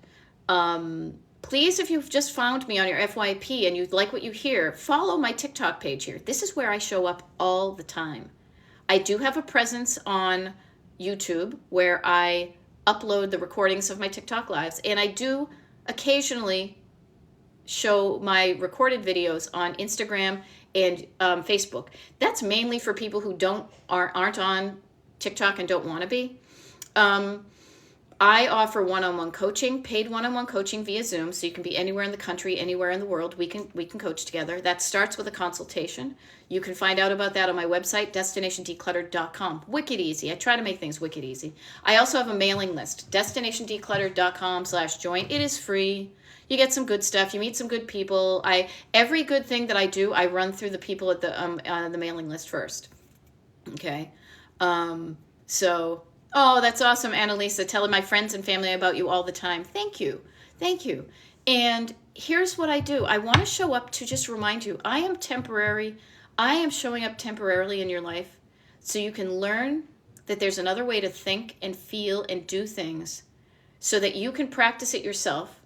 Please, if you've just found me on your FYP and you like what you hear, follow my TikTok page here. This is where I show up all the time. I do have a presence on YouTube where I upload the recordings of my TikTok lives, and I do occasionally show my recorded videos on Instagram and Facebook. That's mainly for people who aren't on TikTok and don't want to be. I offer one-on-one coaching, paid one-on-one coaching via Zoom, so you can be anywhere in the country, anywhere in the world. We can coach together. That starts with a consultation. You can find out about that on my website, destinationdecluttered.com. Wicked easy. I try to make things wicked easy. I also have a mailing list, destinationdecluttered.com/join. It is free. You get some good stuff. You meet some good people. Every good thing that I do, I run through the people at the mailing list first. Okay, so. Oh, that's awesome, Annalisa, telling my friends and family about you all the time. Thank you. Thank you. And here's what I do. I want to show up to just remind you, I am temporary. I am showing up temporarily in your life so you can learn that there's another way to think and feel and do things so that you can practice it yourself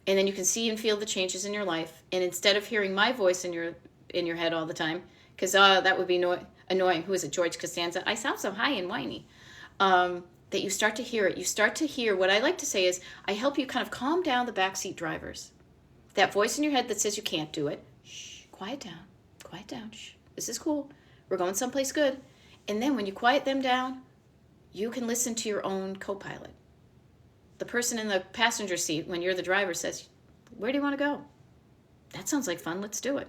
and then you can see and feel the changes in your life. And instead of hearing my voice in your head all the time, because that would be annoying. Who is it, George Costanza? I sound so high and whiny. That you start to hear it. You start to hear, what I like to say is, I help you kind of calm down the backseat drivers. That voice in your head that says you can't do it. Shh, quiet down, shh. This is cool. We're going someplace good. And then when you quiet them down, you can listen to your own co-pilot. The person in the passenger seat, when you're the driver, says, where do you want to go? That sounds like fun. Let's do it.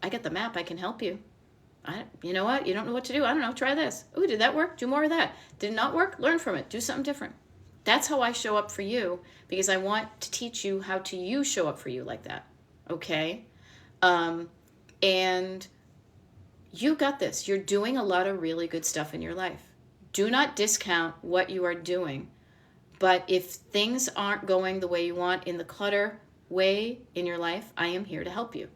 I got the map. I can help you. You know what? You don't know what to do. I don't know. Try this. Ooh, did that work? Do more of that. Did it not work? Learn from it. Do something different. That's how I show up for you because I want to teach you how to show up for you like that. Okay? And you got this. You're doing a lot of really good stuff in your life. Do not discount what you are doing. But if things aren't going the way you want in the clutter way in your life, I am here to help you.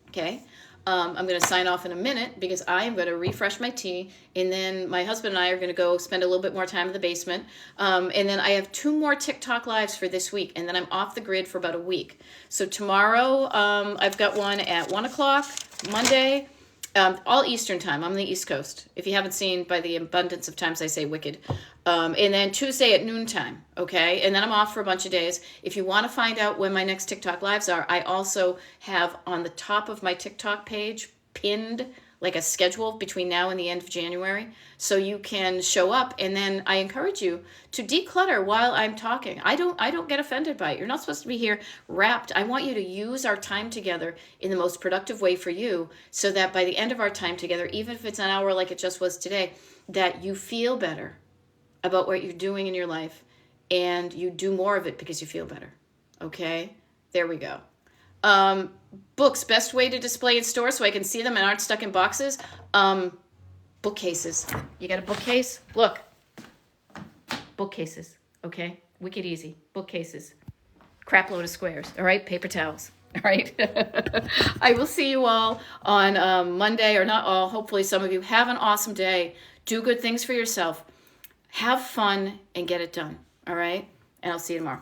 Okay? I'm going to sign off in a minute because I am going to refresh my tea, and then my husband and I are going to go spend a little bit more time in the basement. And then I have 2 more TikTok lives for this week, and then I'm off the grid for about a week. So tomorrow I've got one at 1 o'clock, Monday All Eastern time. I'm on the East Coast. If you haven't seen by the abundance of times I say wicked. And then Tuesday at noontime, okay? And then I'm off for a bunch of days. If you want to find out when my next TikTok lives are, I also have on the top of my TikTok page pinned like a schedule between now and the end of January, so you can show up. And then I encourage you to declutter while I'm talking. I don't get offended by it. You're not supposed to be here wrapped. I want you to use our time together in the most productive way for you, so that by the end of our time together, even if it's an hour like it just was today, that you feel better about what you're doing in your life, and you do more of it because you feel better. Okay? There we go. Books, best way to display in stores so I can see them and aren't stuck in boxes. Bookcases. You got a bookcase? Look. Bookcases. Okay? Wicked easy. Bookcases. Crap load of squares. All right? Paper towels. All right? I will see you all on Monday, or not all. Hopefully some of you. Have an awesome day. Do good things for yourself. Have fun and get it done. All right? And I'll see you tomorrow.